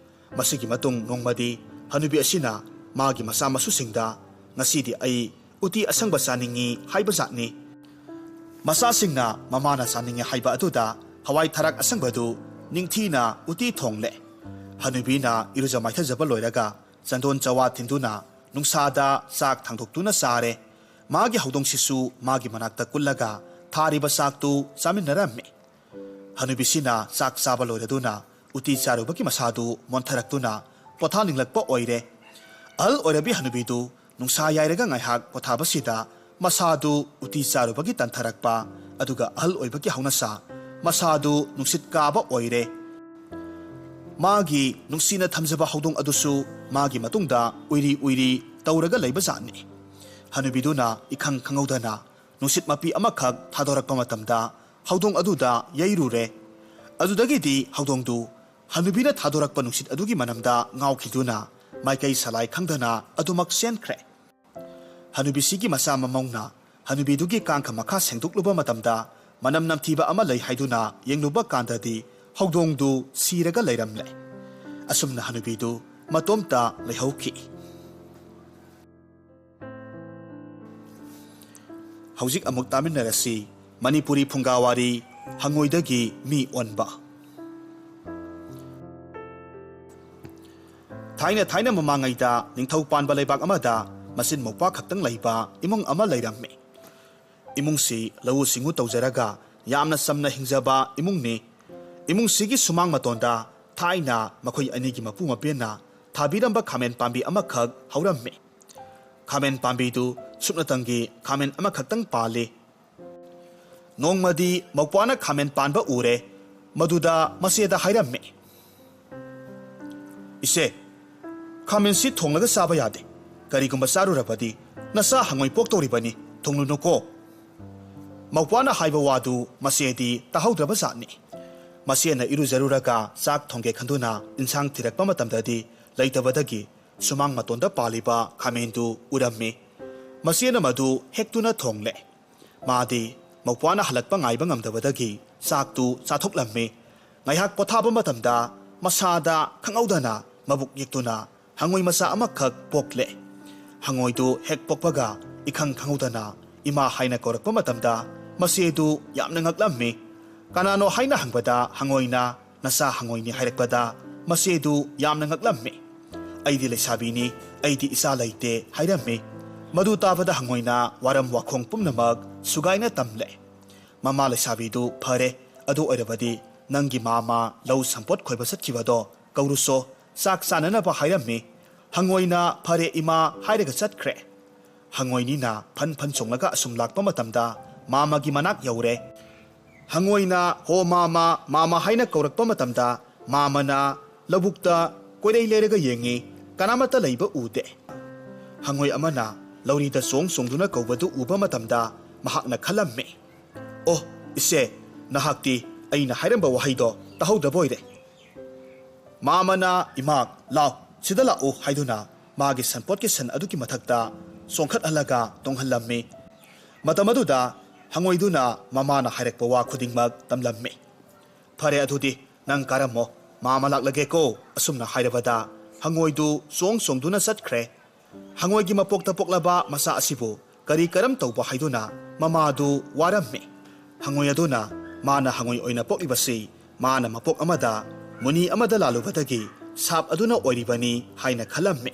ꯃꯁꯤꯒꯤ ꯃꯇꯨꯡ ꯅꯣꯡꯃꯗꯤ ꯍꯅꯨꯕꯤ ꯑꯁꯤꯅ ꯃꯥꯒꯤ ꯃꯆꯥ ꯃꯁꯨꯁꯤꯡꯗ ꯉꯁꯤꯗꯤ ꯑꯩ ꯎꯇꯤ ꯑꯁꯪꯕ ꯆꯥꯅꯤꯡꯉꯤ ꯍꯥꯏꯕꯖꯥꯠꯅꯤ ꯃꯆꯥꯁꯤꯡꯅ ꯃꯃꯥꯅ ꯆꯥꯅꯤꯡꯉꯤ ꯍꯥꯏꯕ ꯑꯗꯨꯗ ꯍꯋꯥꯏ ꯊꯔꯥꯛ ꯑꯁꯪꯕꯗꯨ ꯅꯤꯡꯊꯤꯅ ꯎꯇꯤ ꯊꯣꯡꯂꯦ ꯍꯅꯨꯕꯤꯅ ꯏꯔꯨꯖ ꯃꯥꯏꯊꯖꯕ ꯂꯣꯏꯔꯒ ꯆꯟꯗꯣꯟ ꯆꯋꯥ ꯊꯤꯟꯗꯨꯅ ꯅꯨꯡꯁꯥꯗ ꯆꯥꯛ ꯊꯥꯡꯗꯣꯛꯇꯨꯅ ꯆꯥꯔꯦ ꯃꯥꯒꯤ ꯍꯧꯗꯣꯡꯁꯤꯁꯨ ꯃꯥꯒꯤ ꯃꯅꯥꯛꯇ ꯀꯨꯜꯂꯒ ꯊꯥꯔꯤꯕ ꯆꯥꯛꯇꯨ ꯆꯥꯃꯤꯟꯅꯔꯝꯃꯤ ꯍꯅꯨꯕꯤꯁꯤꯅ ꯆꯥꯛ ꯆꯥꯕ ꯂꯣꯏꯔꯗꯨꯅ ꯎꯇꯤ ꯆꯥꯔꯨꯕꯒꯤ ꯃꯁꯥꯗꯨ ꯃꯣꯟꯊꯔꯛꯇꯨꯅ ꯄꯣꯊꯥꯅꯤꯡꯂꯛꯄ ꯑꯣꯏꯔꯦ ꯑꯍꯜ ꯑꯣꯏꯔꯕꯤ ꯍꯅꯨꯕꯤꯗꯨ ꯅꯨꯡꯁꯥ ꯌꯥꯏꯔꯒ ꯉꯥꯏꯍꯥꯛ ꯄꯣꯊꯥꯕꯁꯤꯗ ꯃꯁꯥꯗꯨ ꯎꯇꯤ ꯆꯥꯔꯨꯕꯒꯤ ꯇꯟꯊꯔꯛꯄ ꯑꯗꯨꯒ ꯑꯍꯜ ꯑꯣꯏꯕꯒꯤ ꯍꯧꯅꯁꯥ ꯃꯁꯥꯗꯨ ꯅꯨꯡꯁꯤꯠ ꯀꯥꯕ ꯑꯣꯏꯔꯦ ꯃꯥꯒꯤ ꯅꯨꯡꯁꯤꯅ ꯊꯝꯖꯕ ꯍꯧꯗꯣꯡ ꯑꯗꯨꯁꯨ ꯃꯥꯒꯤ ꯃꯇꯨꯡꯗ ꯎꯏꯔꯤ ꯇꯧꯔꯒ ꯂꯩꯕꯖꯥꯠꯅꯤ ꯍꯅꯨꯕꯤꯗꯨꯅ ꯏꯈꯪ ꯈꯪꯍꯧꯗꯅ ꯅꯨꯡꯁꯤꯠ ꯃꯄꯤ ꯑꯃꯈꯛ ꯊꯥꯗꯣꯔꯛꯄ ꯃꯇꯝꯗ ꯍꯧꯗꯣꯡ ꯑꯗꯨꯗ ꯌꯩꯔꯨꯔꯦ ꯑꯗꯨꯗꯒꯤꯗꯤ ꯍꯧꯗꯣꯡꯗꯨ ꯍꯅꯨꯕꯤꯅ ꯊꯥꯗꯣꯔꯛꯄ ꯅꯨꯡꯁꯤꯠ ꯑꯗꯨꯒꯤ ꯃꯅꯝꯗ ꯉꯥꯎꯈꯤꯗꯨꯅ ꯃꯥꯏꯀꯩ ꯁꯂꯥꯏ ꯈꯪꯗꯅ ꯑꯗꯨꯃꯛ ꯆꯦꯟꯈ꯭ꯔꯦ ꯍꯅꯨꯕꯤꯁꯤꯒꯤ ꯃꯆꯥ ꯃꯃꯧꯅ ꯍꯅꯨꯕꯤꯗꯨꯒꯤ ꯀꯥꯡꯈ ꯃꯈꯥ ꯁꯦꯡꯗꯣꯛꯂꯨꯕ ꯃꯇꯝꯗ ꯃꯅꯝ ꯅꯝꯊꯤꯕ ꯑꯃ ꯂꯩ ꯍꯥꯏꯗꯨꯅ ꯌꯦꯡꯂꯨꯕ ꯀꯥꯟꯗꯗꯤ ꯍꯧꯗꯣꯡꯗꯨ ꯁꯤꯔꯒ ꯂꯩꯔꯝꯂꯦ ꯑꯁꯨꯝꯅ ꯍꯅꯨꯕꯤꯗꯨ ꯃꯇꯣꯝꯇ ꯂꯩꯍꯧꯈꯤ ꯍꯧꯖꯤꯛ ꯑꯃꯨꯛ ꯇꯥꯃꯤꯟꯅꯔꯁꯤ ꯃꯅꯤꯄꯨꯔꯤ ꯐꯨꯡꯒꯥꯋꯥꯔꯤ ꯍꯪꯉꯣꯏꯗꯒꯤ ꯃꯤ ꯑꯣꯟꯕ ꯊꯥꯏꯅ ꯃꯃꯥꯡꯉꯩꯗ ꯅꯤꯡꯊꯧ ꯄꯥꯟꯕ ꯂꯩꯕꯥꯛ ꯑꯃꯗ ꯃꯆꯤꯟ ꯃꯧꯄꯥ ꯈꯛꯇꯪ ꯂꯩꯕ ꯏꯃꯨꯡ ꯑꯃ ꯂꯩꯔꯝꯃꯤ ꯏꯃꯨꯡꯁꯤ ꯂꯧꯎ ꯁꯤꯡꯎ ꯇꯧꯖꯔꯒ ꯌꯥꯝꯅ ꯆꯝꯅ ꯍꯤꯡꯖꯕ ꯏꯃꯨꯡꯅꯤ ꯏꯃꯨꯡꯁꯤꯒꯤ ꯁꯨꯃꯥꯡ ꯃꯇꯣꯟꯗ ꯊꯥꯏꯅ ꯃꯈꯣꯏ ꯑꯅꯤꯒꯤ ꯃꯄꯨ ꯃꯄꯦꯟꯅ ꯊꯥꯕꯤꯔꯝꯕ ꯈꯥꯃꯦꯟ ꯄꯥꯝꯕꯤ ꯑꯃꯈꯛ ꯍꯧꯔꯝꯃꯤ ꯈꯥꯃꯦꯟ ꯄꯥꯝꯕꯤꯗꯨ ꯁꯨꯞꯅꯇꯪꯒꯤ ꯈꯥꯃꯦꯟ ꯑꯃꯈꯛꯇꯪ ꯄꯥꯜꯂꯤ ꯅꯣꯡꯃꯗꯤ ꯃꯧꯄ꯭ꯋꯥꯅ ꯈꯥꯃꯦꯟ ꯄꯥꯟꯕ ꯎꯔꯦ ꯃꯗꯨꯗ ꯃꯆꯦꯗ ꯍꯥꯏꯔꯝꯃꯤ ꯏꯆꯦ ꯈꯥꯃꯦꯟꯁꯤ ꯊꯣꯡꯂꯒ ꯆꯥꯕ ꯌꯥꯗꯦ ꯀꯔꯤꯒꯨꯝꯕ ꯆꯥꯔꯨꯔꯕꯗꯤ ꯅꯆꯥ ꯍꯪꯉꯣꯏ ꯄꯣꯛꯇꯧꯔꯤꯕꯅꯤ ꯊꯣꯡꯂꯨꯅꯨꯀꯣ ꯃꯧꯄ꯭ꯋꯥꯅ ꯍꯥꯏꯕ ꯋꯥꯗꯨ ꯃꯆꯦꯗꯤ ꯇꯥꯍꯧꯗ꯭ꯔꯕ ꯖꯥꯠꯅꯤ ꯃꯆꯦꯅ ꯏꯔꯨꯖꯔꯨꯔꯒ ꯆꯥꯛ ꯊꯣꯡꯒꯦ ꯈꯟꯗꯨꯅ ꯏꯟꯁꯥꯡ ꯊꯤꯔꯛꯄ ꯃꯇꯝꯗꯗꯤ ꯂꯩꯇꯕꯗꯒꯤ ꯁꯨꯃꯥꯡ ꯃꯇꯣꯟꯗ ꯄꯥꯜꯂꯤꯕ ꯈꯥꯃꯦꯟꯗꯨ ꯎꯔꯝꯃꯤ ꯃꯁꯦꯅ ꯃꯗꯨ ꯍꯦꯛꯇꯨꯅ ꯊꯣꯡꯂꯦ ꯃꯥꯗꯤ ꯃꯧꯄ꯭ꯋꯥꯅ ꯍꯜꯂꯛꯄ ꯉꯥꯏꯕ ꯉꯝꯗꯕꯗꯒꯤ ꯆꯥꯛꯇꯨ ꯆꯥꯊꯣꯛꯂꯝꯃꯤ ꯉꯥꯏꯍꯥꯛ ꯄꯣꯊꯥꯕ ꯃꯇꯝꯗ ꯃꯁꯥꯗ ꯈꯪꯍꯧꯗꯅ ꯃꯕꯨꯛ ꯌꯦꯛꯇꯨꯅ ꯍꯪꯉꯣꯏ ꯃꯆꯥ ꯑꯃꯈꯛ ꯄꯣꯛꯂꯦ ꯍꯪꯉꯣꯏꯗꯨ ꯍꯦꯛ ꯄꯣꯛꯄꯒ ꯏꯈꯪ ꯈꯪꯍꯧꯗꯅ ꯏꯃꯥ ꯍꯥꯏꯅ ꯀꯧꯔꯛꯄ ꯃꯇꯝꯗ ꯃꯁꯦꯗꯨ ꯌꯥꯝꯅ ꯉꯛꯂꯝꯃꯤ ꯀꯅꯥꯅꯣ ꯍꯥꯏꯅ ꯍꯪꯕꯗ ꯍꯪꯉꯣꯏꯅ ꯅꯆꯥ ꯍꯪꯉꯣꯏꯅꯤ ꯍꯥꯏꯔꯛꯄꯗ ꯃꯁꯦꯗꯨ ꯌꯥꯝꯅ ꯉꯛꯂꯝꯃꯤ ꯑꯩꯗꯤ ꯂꯩꯁꯥꯕꯤꯅꯤ ꯑꯩꯗꯤ ꯏꯆꯥ ꯂꯩꯇꯦ ꯍꯥꯏꯔꯝꯃꯤ ꯃꯗꯨ ꯇꯥꯕꯗ ꯍꯪꯉꯣꯏꯅ ꯋꯥꯔꯝ ꯋꯥꯈꯣꯡ ꯄꯨꯝꯅꯃꯛ ꯁꯨꯒꯥꯏꯅ ꯇꯝꯂꯦ ꯃꯃꯥ ꯂꯩꯁꯥꯕꯤꯗꯨ ꯐꯔꯦ ꯑꯗꯨ ꯑꯣꯏꯔꯕꯗꯤ ꯅꯪꯒꯤ ꯃꯥꯃ ꯂꯧ ꯁꯝꯄꯣꯠ ꯈꯣꯏꯕ ꯆꯠꯈꯤꯕꯗꯣ ꯀꯧꯔꯨꯁꯣ ꯆꯥꯛ ꯆꯥꯅꯅꯕ ꯍꯥꯏꯔꯝꯃꯤ ꯍꯪꯉꯣꯏꯅ ꯐꯔꯦ ꯏꯃꯥ ꯍꯥꯏꯔꯒ ꯆꯠꯈ꯭ꯔꯦ ꯍꯪꯉꯣꯏꯅꯤꯅ ꯐꯟ ꯐꯟ ꯆꯣꯡꯂꯒ ꯑꯁꯨꯝ ꯂꯥꯛꯄ ꯃꯇꯝꯗ ꯃꯥꯃꯒꯤ ꯃꯅꯥꯛ ꯌꯧꯔꯦ ꯍꯪꯉꯣꯏꯅ ꯍꯣ ꯃꯥꯃ ꯃꯥꯃ ꯍꯥꯏꯅ ꯀꯧꯔꯛꯄ ꯃꯇꯝꯗ ꯃꯥꯃꯅ ꯂꯧꯕꯨꯛꯇ ꯀꯣꯏꯂꯩ ꯂꯩꯔꯒ ꯌꯦꯡꯉꯤ ꯀꯅꯥꯃꯠꯇ ꯂꯩꯕ ꯎꯗꯦ ꯍꯪꯉꯣꯏ ꯑꯃꯅ ꯂꯧꯔꯤꯗ ꯆꯣꯡꯗꯨꯅ ꯀꯧꯕꯗꯨ ꯎꯕ ꯃꯇꯝꯗ ꯃꯍꯥꯛꯅ ꯈꯜꯂꯝꯃꯤ ꯑꯣ ꯏꯆꯦ ꯅꯍꯥꯛꯇꯤ ꯑꯩꯅ ꯍꯥꯏꯔꯝꯕ ꯋꯥꯍꯩꯗꯣ ꯇꯥꯍꯧꯗꯕ ꯑꯣꯏꯔꯦ ꯃꯥꯃꯅ ꯏꯃꯥꯛ ꯂꯥꯎ ꯁꯤꯗ ꯂꯥꯛꯎ ꯍꯥꯏꯗꯨꯅ ꯃꯥꯒꯤ ꯁꯟꯄꯣꯠꯀꯤ ꯁꯟ ꯑꯗꯨꯒꯤ ꯃꯊꯛꯇ ꯆꯣꯡꯈꯠꯍꯜꯂꯒ ꯇꯣꯡꯍꯜꯂꯝꯃꯤ ꯃꯇꯝ ꯑꯗꯨꯗ ꯍꯪꯉꯣꯏꯗꯨꯅ ꯃꯃꯥꯅ ꯍꯥꯏꯔꯛꯄ ꯋꯥ ꯈꯨꯗꯤꯡꯃꯛ ꯇꯝꯂꯝꯃꯤ ꯐꯔꯦ ꯑꯗꯨꯗꯤ ꯅꯪ ꯀꯥꯔꯝꯃꯣ ꯃꯥꯃ ꯂꯥꯛꯂꯒꯦꯀꯣ ꯑꯁꯨꯝꯅ ꯍꯥꯏꯔꯕꯗ ꯍꯪꯉꯣꯏꯗꯨ ꯆꯣꯡꯗꯨꯅ ꯆꯠꯈ꯭ꯔꯦ ꯍꯪꯉꯣꯏꯒꯤ ꯃꯄꯣꯛꯇ ꯄꯣꯛꯂꯕ ꯃꯆꯥ ꯑꯁꯤꯕꯨ ꯀꯔꯤ ꯀꯔꯝ ꯇꯧꯕ ꯍꯥꯏꯗꯨꯅ ꯃꯃꯥꯗꯨ ꯋꯥꯔꯝꯃꯤ ꯍꯪꯉꯣꯏ ꯑꯗꯨꯅ ꯃꯥꯅ ꯍꯪꯉꯣꯏ ꯑꯣꯏꯅ ꯄꯣꯛꯂꯤꯕꯁꯤ ꯃꯥꯅ ꯃꯄꯣꯛ ꯑꯃꯗ ꯃꯨꯅꯤ ꯑꯃꯗ ꯂꯥꯜꯂꯨꯕꯗꯒꯤ ꯁꯥꯞ ꯑꯗꯨꯅ ꯑꯣꯏꯔꯤꯕꯅꯤ ꯍꯥꯏꯅ ꯈꯜꯂꯝꯃꯤ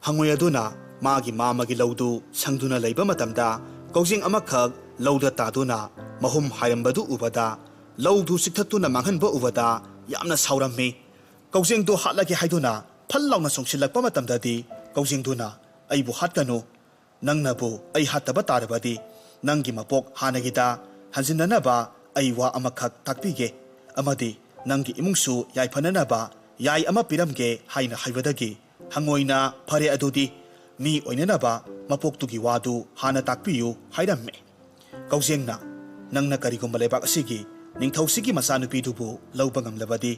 ꯍꯪꯉꯣꯏ ꯑꯗꯨꯅ ꯃꯥꯒꯤ ꯃꯥꯃꯒꯤ ꯂꯧꯗꯨ ꯁꯪꯗꯨꯅ ꯂꯩꯕ ꯃꯇꯝꯗ ꯀꯧꯖꯦꯡ ꯑꯃꯈꯛ ꯂꯧꯗ ꯇꯥꯗꯨꯅ ꯃꯍꯨꯝ ꯍꯥꯏꯔꯝꯕꯗꯨ ꯎꯕꯗ ꯂꯧꯗꯨ ꯆꯤꯛꯊꯠꯇꯨꯅ ꯃꯥꯡꯍꯟꯕ ꯎꯕꯗ ꯌꯥꯝꯅ ꯁꯥꯎꯔꯝꯃꯤ ꯀꯧꯖꯦꯡꯗꯨ ꯍꯥꯠꯂꯒꯦ ꯍꯥꯏꯗꯨꯅ ꯐꯜ ꯂꯥꯎꯅ ꯆꯣꯡꯁꯤꯜꯂꯛꯄ ꯃꯇꯝꯗꯗꯤ ꯀꯧꯖꯦꯡꯗꯨꯅ ꯑꯩꯕꯨ ꯍꯥꯠꯀꯅꯨ ꯅꯪꯅꯕꯨ ꯑꯩ ꯍꯥꯠꯇꯕ ꯇꯥꯔꯕꯗꯤ ꯅꯪꯒꯤ ꯃꯄꯣꯛ ꯍꯥꯟꯅꯒꯤꯗ ꯍꯟꯖꯤꯟꯅꯅꯕ ꯑꯩ ꯋꯥ ꯑꯃꯈꯛ ꯇꯥꯛꯄꯤꯒꯦ ꯑꯃꯗꯤ ꯅꯪꯒꯤ ꯏꯃꯨꯡꯁꯨ ꯌꯥꯏꯐꯅꯅꯕ ꯌꯥꯏ ꯑꯃ ꯄꯤꯔꯝꯒꯦ ꯍꯥꯏꯅ ꯍꯥꯏꯕꯗꯒꯤ ꯍꯪꯉꯣꯏꯅ ꯐꯔꯦ ꯑꯗꯨꯗꯤ ꯃꯤ ꯑꯣꯏꯅꯅꯕ ꯃꯄꯣꯛꯇꯨꯒꯤ ꯋꯥꯗꯨ ꯍꯥꯟꯅ ꯇꯥꯛꯄꯤꯌꯨ ꯍꯥꯏꯔꯝꯃꯤ ꯀꯧꯖꯦꯡꯅ ꯅꯪꯅ ꯀꯔꯤꯒꯨꯝꯕ ꯂꯩꯕꯥꯛ ꯑꯁꯤꯒꯤ ꯅꯤꯡꯊꯧꯁꯤꯒꯤ ꯃꯆꯥꯅꯨꯄꯤꯗꯨꯕꯨ ꯂꯧꯕ ꯉꯝꯂꯕꯗꯤ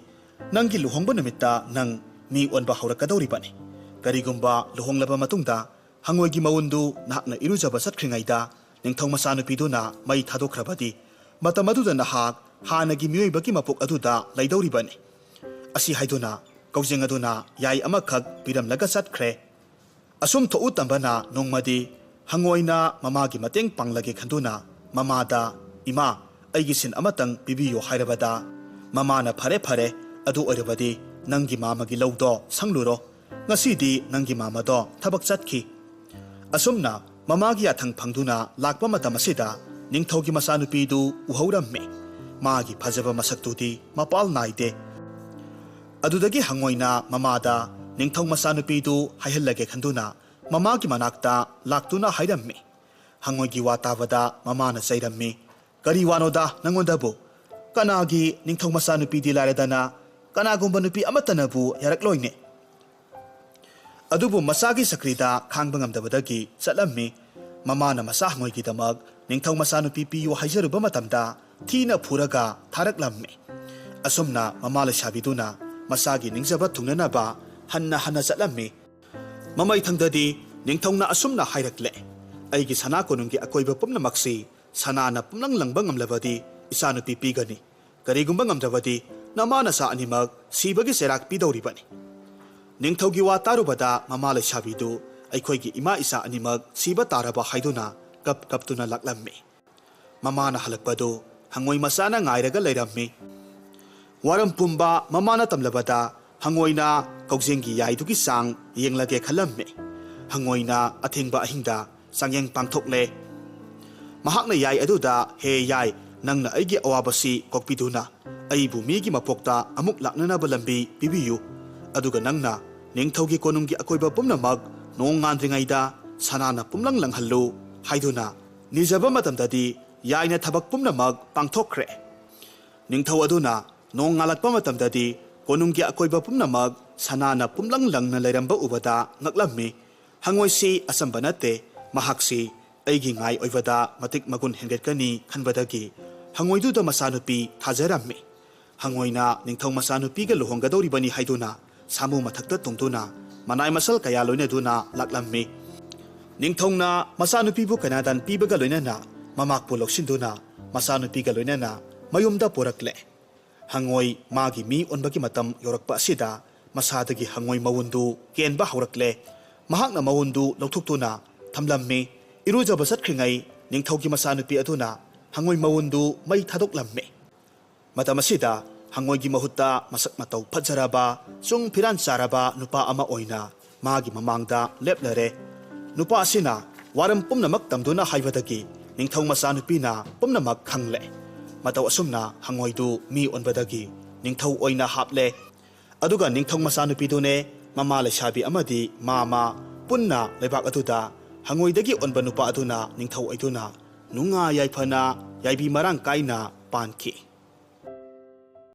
ꯅꯪꯒꯤ ꯂꯨꯍꯣꯡꯕ ꯅꯨꯃꯤꯠꯇ ꯅꯪ ꯃꯤ ꯑꯣꯟꯕ ꯍꯧꯔꯛꯀꯗꯧꯔꯤꯕꯅꯤ ꯀꯔꯤꯒꯨꯝꯕ ꯂꯨꯍꯣꯡꯂꯕ ꯃꯇꯨꯡꯗ ꯍꯪꯉꯣꯏꯒꯤ ꯃꯋꯨꯟꯗꯨ ꯅꯍꯥꯛꯅ ꯏꯔꯨꯖꯕ ꯆꯠꯈ꯭ꯔꯤꯉꯩꯗ ꯅꯤꯡꯊꯧ ꯃꯆꯥꯅꯨꯄꯤꯗꯨꯅ ꯃꯩ ꯊꯥꯗꯣꯛꯈ꯭ꯔꯕꯗꯤ ꯃꯇꯝ ꯑꯗꯨꯗ ꯅꯍꯥꯛ ꯍꯥꯟꯅꯒꯤ ꯃꯤꯑꯣꯏꯕꯒꯤ ꯃꯄꯣꯛ ꯑꯗꯨꯗ ꯂꯩꯗꯧꯔꯤꯕꯅꯤ ꯑꯁꯤ ꯍꯥꯏꯗꯨꯅ ꯀꯧꯖꯦꯡ ꯑꯗꯨꯅ ꯌꯥꯏ ꯑꯃꯈꯛ ꯄꯤꯔꯝꯂꯒ ꯆꯠꯈ꯭ꯔꯦ ꯑꯁꯨꯝ ꯊꯣꯛꯎ ꯇꯝꯕꯅ ꯅꯣꯡꯃꯗꯤ ꯍꯪꯉꯣꯏꯅ ꯃꯃꯥꯒꯤ ꯃꯇꯦꯡ ꯄꯥꯡꯂꯒꯦ ꯈꯟꯗꯨꯅ ꯃꯃꯥꯗ ꯏꯃꯥ ꯑꯩꯒꯤ ꯁꯤꯟ ꯑꯃꯇꯪ ꯄꯤꯕꯤꯌꯨ ꯍꯥꯏꯔꯕꯗ ꯃꯃꯥꯅ ꯐꯔꯦ ꯐꯔꯦ ꯑꯗꯨ ꯑꯣꯏꯔꯕꯗꯤ ꯅꯪꯒꯤ ꯃꯥꯃꯒꯤ ꯂꯧꯗꯣ ꯁꯪꯂꯨꯔꯣ ꯉꯁꯤꯗꯤ ꯅꯪꯒꯤ ꯃꯥꯃꯗꯣ ꯊꯕꯛ ꯆꯠꯈꯤ ꯑꯁꯨꯝꯅ ꯃꯃꯥꯒꯤ ꯌꯥꯊꯪ ꯐꯪꯗꯨꯅ ꯂꯥꯛꯄ ꯃꯇꯝ ꯑꯁꯤꯗ ꯅꯤꯡꯊꯧꯒꯤ ꯃꯆꯥꯅꯨꯄꯤꯗꯨ ꯎꯍꯧꯔꯝꯃꯤ ꯃꯥꯒꯤ ꯐꯖꯕ ꯃꯁꯛꯇꯨꯗꯤ ꯃꯄꯥꯜ ꯅꯥꯏꯗꯦ ꯑꯗꯨꯗꯒꯤ ꯍꯪꯉꯣꯏꯅ ꯃꯃꯥꯗ ꯅꯤꯡꯊꯧ ꯃꯆꯥꯅꯨꯄꯤꯗꯨ ꯍꯥꯏꯍꯜꯂꯒꯦ ꯈꯟꯗꯨꯅ ꯃꯃꯥꯒꯤ ꯃꯅꯥꯛꯇ ꯂꯥꯛꯇꯨꯅ ꯍꯥꯏꯔꯝꯃꯤ ꯍꯪꯉꯣꯏꯒꯤ ꯋꯥ ꯇꯥꯕꯗ ꯃꯃꯥꯅ ꯆꯩꯔꯝꯃꯤ ꯀꯔꯤ ꯋꯥꯅꯣꯗ ꯅꯪꯉꯣꯟꯗꯕꯨ ꯀꯅꯥꯒꯤ ꯅꯤꯡꯊꯧ ꯃꯆꯥꯅꯨꯄꯤꯗꯤ ꯂꯥꯏꯔꯗꯅ ꯀꯅꯥꯒꯨꯝꯕ ꯅꯨꯄꯤ ꯑꯃꯠꯇꯅꯕꯨ ꯌꯥꯔꯛꯂꯣꯏꯅꯦ ꯑꯗꯨꯕꯨ ꯃꯆꯥꯒꯤ ꯆꯀ꯭ꯔꯤꯗ ꯈꯥꯡꯕ ꯉꯝꯗꯕꯗꯒꯤ ꯆꯠꯂꯝꯃꯤ ꯃꯃꯥꯅ ꯃꯆꯥ ꯍꯪꯉꯣꯏꯒꯤꯗꯃꯛ ꯅꯤꯡꯊꯧ ꯃꯆꯥꯅꯨꯄꯤ ꯄꯤꯌꯨ ꯍꯥꯏꯖꯔꯨꯕ ꯃꯇꯝꯗ ꯊꯤꯅ ꯐꯨꯔꯒ ꯊꯥꯔꯛꯂꯝꯃꯤ ꯑꯁꯨꯝꯅ ꯃꯃꯥ ꯂꯩꯁꯥꯕꯤꯗꯨꯅ ꯃꯆꯥꯒꯤ ꯅꯤꯡꯖꯕ ꯊꯨꯡꯅꯅꯕ ꯍꯟꯅ ꯆꯠꯂꯝꯃꯤ ꯃꯃꯩꯊꯪꯗꯗꯤ ꯅꯤꯡꯊꯧꯅ ꯑꯁꯨꯝꯅ ꯍꯥꯏꯔꯛꯂꯦ ꯑꯩꯒꯤ ꯁꯅꯥ ꯀꯣꯅꯨꯡꯒꯤ ꯑꯀꯣꯏꯕ ꯄꯨꯝꯅꯃꯛꯁꯤ ꯁꯅꯥꯅ ꯄꯨꯝꯂꯪ ꯂꯪꯕ ꯉꯝꯂꯕꯗꯤ ꯏꯆꯥꯅꯨꯄꯤ ꯄꯤꯒꯅꯤ ꯀꯔꯤꯒꯨꯝꯕ ꯉꯝꯗ꯭ꯔꯕꯗꯤ ꯅꯃꯥ ꯅꯆꯥ ꯑꯅꯤꯃꯛ ꯁꯤꯕꯒꯤ ꯆꯩꯔꯥꯛ ꯄꯤꯗꯧꯔꯤꯕꯅꯤ ꯅꯤꯡꯊꯧꯒꯤ ꯋꯥ ꯇꯥꯔꯨꯕꯗ ꯃꯃꯥ ꯂꯩꯁꯥꯕꯤꯗꯨ ꯑꯩꯈꯣꯏꯒꯤ ꯏꯃꯥ ꯏꯆꯥ ꯑꯅꯤꯃꯛ ꯁꯤꯕ ꯇꯥꯔꯕ ꯍꯥꯏꯗꯨꯅ ꯀꯞꯇꯨꯅ ꯂꯥꯛꯂꯝꯃꯤ ꯃꯃꯥꯅ ꯍꯜꯂꯛꯄꯗꯨ ꯍꯪꯉꯣꯏ ꯃꯆꯥꯅ ꯉꯥꯏꯔꯒ ꯂꯩꯔꯝꯃꯤ ꯋꯥꯔꯝ ꯄꯨꯝꯕ ꯃꯃꯥꯅ ꯇꯝꯂꯕꯗ ꯍꯪꯉꯣꯏꯅ ꯀꯧꯖꯦꯡꯒꯤ ꯌꯥꯏꯗꯨꯒꯤ ꯆꯥꯡ ꯌꯦꯡꯂꯒꯦ ꯈꯜꯂꯝꯃꯤ ꯍꯪꯉꯣꯏꯅ ꯑꯊꯦꯡꯕ ꯑꯍꯤꯡꯗ ꯆꯥꯡꯌꯦꯡ ꯄꯥꯡꯊꯣꯛꯂꯦ ꯃꯍꯥꯛꯅ ꯌꯥꯏ ꯑꯗꯨꯗ ꯍꯦ ꯌꯥꯏ ꯅꯪꯅ ꯑꯩꯒꯤ ꯑꯋꯥꯕꯁꯤ ꯀꯣꯛꯄꯤꯗꯨꯅ ꯑꯩꯕꯨ ꯃꯤꯒꯤ ꯃꯄꯣꯛꯇ ꯑꯃꯨꯛ ꯂꯥꯛꯅꯅꯕ ꯂꯝꯕꯤ ꯄꯤꯕꯤꯌꯨ ꯑꯗꯨꯒ ꯅꯪꯅ ꯅꯤꯡꯊꯧꯒꯤ ꯀꯣꯅꯨꯡꯒꯤ ꯑꯀꯣꯏꯕ ꯄꯨꯝꯅꯃꯛ ꯅꯣꯡ ꯉꯥꯟꯗ꯭ꯔꯤꯉꯩꯗ ꯁꯅꯥꯅ ꯄꯨꯝꯂꯪ ꯂꯪꯍꯜꯂꯨ ꯍꯥꯏꯗꯨꯅ ꯅꯤꯖꯕ ꯃꯇꯝꯗꯗꯤ ꯌꯥꯏꯅ ꯊꯕꯛ ꯄꯨꯝꯅꯃꯛ ꯄꯥꯡꯊꯣꯛꯈ꯭ꯔꯦ ꯅꯤꯡꯊꯧ ꯑꯗꯨꯅ ꯅꯣꯡ ꯉꯥꯜꯂꯛꯄ ꯃꯇꯝꯗꯗꯤ ꯀꯣꯅꯨꯡꯒꯤ ꯑꯀꯣꯏꯕ ꯄꯨꯝꯅꯃꯛ ꯁꯅꯥꯅ ꯄꯨꯝꯂꯪ ꯂꯪꯅ ꯂꯩꯔꯝꯕ ꯎꯕꯗ ꯉꯛꯂꯝꯃꯤ ꯍꯪꯉꯣꯏꯁꯤ ꯑꯆꯝꯕ ꯅꯠꯇꯦ ꯃꯍꯥꯛꯁꯤ ꯑꯩꯒꯤ ꯉꯥꯏ ꯑꯣꯏꯕꯗ ꯃꯇꯤꯛ ꯃꯒꯨꯟ ꯍꯦꯟꯒꯠꯀꯅꯤ ꯈꯟꯕꯗꯒꯤ ꯍꯪꯉꯣꯏꯗꯨꯗ ꯃꯆꯥꯅꯨꯄꯤ ꯊꯥꯖꯔꯝꯃꯤ ꯍꯪꯉꯣꯏꯅ ꯅꯤꯡꯊꯧ ꯃꯆꯥꯅꯨꯄꯤꯒ ꯂꯨꯍꯣꯡꯒꯗꯧꯔꯤꯕꯅꯤ ꯍꯥꯏꯗꯨꯅ ꯁꯥꯃꯨ ꯃꯊꯛꯇ ꯇꯣꯡꯗꯨꯅ ꯃꯅꯥꯏ ꯃꯁꯜ ꯀꯌꯥ ꯂꯣꯏꯅꯗꯨꯅ ꯂꯥꯛꯂꯝꯃꯤ ꯅꯤꯡꯊꯧꯅ ꯃꯆꯥꯅꯨꯄꯤꯕꯨ ꯀꯅꯥꯗꯥꯟ ꯄꯤꯕꯒ ꯂꯣꯏꯅꯅ ꯃꯃꯥꯛꯄꯨ ꯂꯧꯁꯤꯟꯗꯨꯅ ꯃꯆꯥꯅꯨꯄꯤꯒ ꯂꯣꯏꯅꯅ ꯃꯌꯨꯝꯗ ꯄꯨꯔꯛꯂꯦ꯫ ꯍꯪꯉꯣꯏ ꯃꯥꯒꯤ ꯃꯤ ꯑꯣꯟꯕꯒꯤ ꯃꯇꯝ ꯌꯧꯔꯛꯄ ꯑꯁꯤꯗ ꯃꯁꯥꯗꯒꯤ ꯍꯪꯉꯣꯏ ꯃꯋꯨꯟꯗꯨ ꯀꯦꯟꯕ ꯍꯧꯔꯛꯂꯦ꯫ ꯃꯍꯥꯛꯅ ꯃꯋꯨꯟꯗꯨ ꯂꯧꯊꯣꯛꯇꯨꯅ ꯊꯝꯂꯝꯃꯤ꯫ ꯏꯔꯨꯖꯕ ꯆꯠꯈ꯭ꯔꯤꯉꯩ ꯅꯤꯡꯊꯧꯒꯤ ꯃꯆꯥꯅꯨꯄꯤ ꯑꯗꯨꯅ ꯍꯪꯉꯣꯏ ꯃꯋꯨꯟꯗꯨ ꯃꯩ ꯊꯥꯗꯣꯛꯂꯝꯃꯤ꯫ ꯃꯇꯝ ꯑꯁꯤꯗ ꯍꯪꯉꯣꯏꯒꯤ ꯃꯍꯨꯠꯇ ꯃꯁꯛ ꯃꯇꯧ ꯐꯖꯔꯕ ꯆꯨꯡ ꯐꯤꯔꯥꯟ ꯆꯥꯔꯕ ꯅꯨꯄꯥ ꯑꯃ ꯑꯣꯏꯅ ꯃꯥꯒꯤ ꯃꯃꯥꯡꯗ ꯂꯦꯞꯂꯔꯦ꯫ ꯅꯨꯄꯥ ꯑꯁꯤꯅ ꯋꯥꯔꯝ ꯄꯨꯝꯅꯃꯛ ꯇꯝꯗꯨꯅ ꯍꯥꯏꯕꯗꯒꯤ ꯅꯤꯡꯊꯧ ꯃꯆꯥꯅꯨꯄꯤꯅ ꯄꯨꯝꯅꯃꯛ ꯈꯪꯂꯦ꯫ ꯃꯇꯧ ꯑꯁꯨꯝꯅ ꯍꯪꯉꯣꯏꯗꯨ ꯃꯤ ꯑꯣꯟꯕꯗꯒꯤ ꯅꯤꯡꯊꯧ ꯑꯣꯏꯅ ꯍꯥꯞꯂꯦ꯫ ꯑꯗꯨꯒ ꯅꯤꯡꯊꯧ ꯃꯆꯥꯅꯨꯄꯤꯗꯨꯅꯦ ꯃꯃꯥ ꯂꯩꯁꯥꯕꯤ ꯑꯃꯗꯤ ꯃꯥꯃꯥ ꯄꯨꯟꯅ ꯂꯩꯕꯥꯛ ꯑꯗꯨꯗ ꯍꯪꯉꯣꯏꯗꯒꯤ ꯑꯣꯟꯕ ꯅꯨꯄꯥ ꯑꯗꯨꯅ ꯅꯤꯡꯊꯧ ꯑꯣꯏꯗꯨꯅ ꯅꯨꯡꯉꯥꯏ ꯌꯥꯏꯐꯅ ꯌꯥꯏꯕꯤ ꯃꯔꯥꯡ ꯀꯥꯏꯅ ꯄꯥꯟꯈꯤ꯫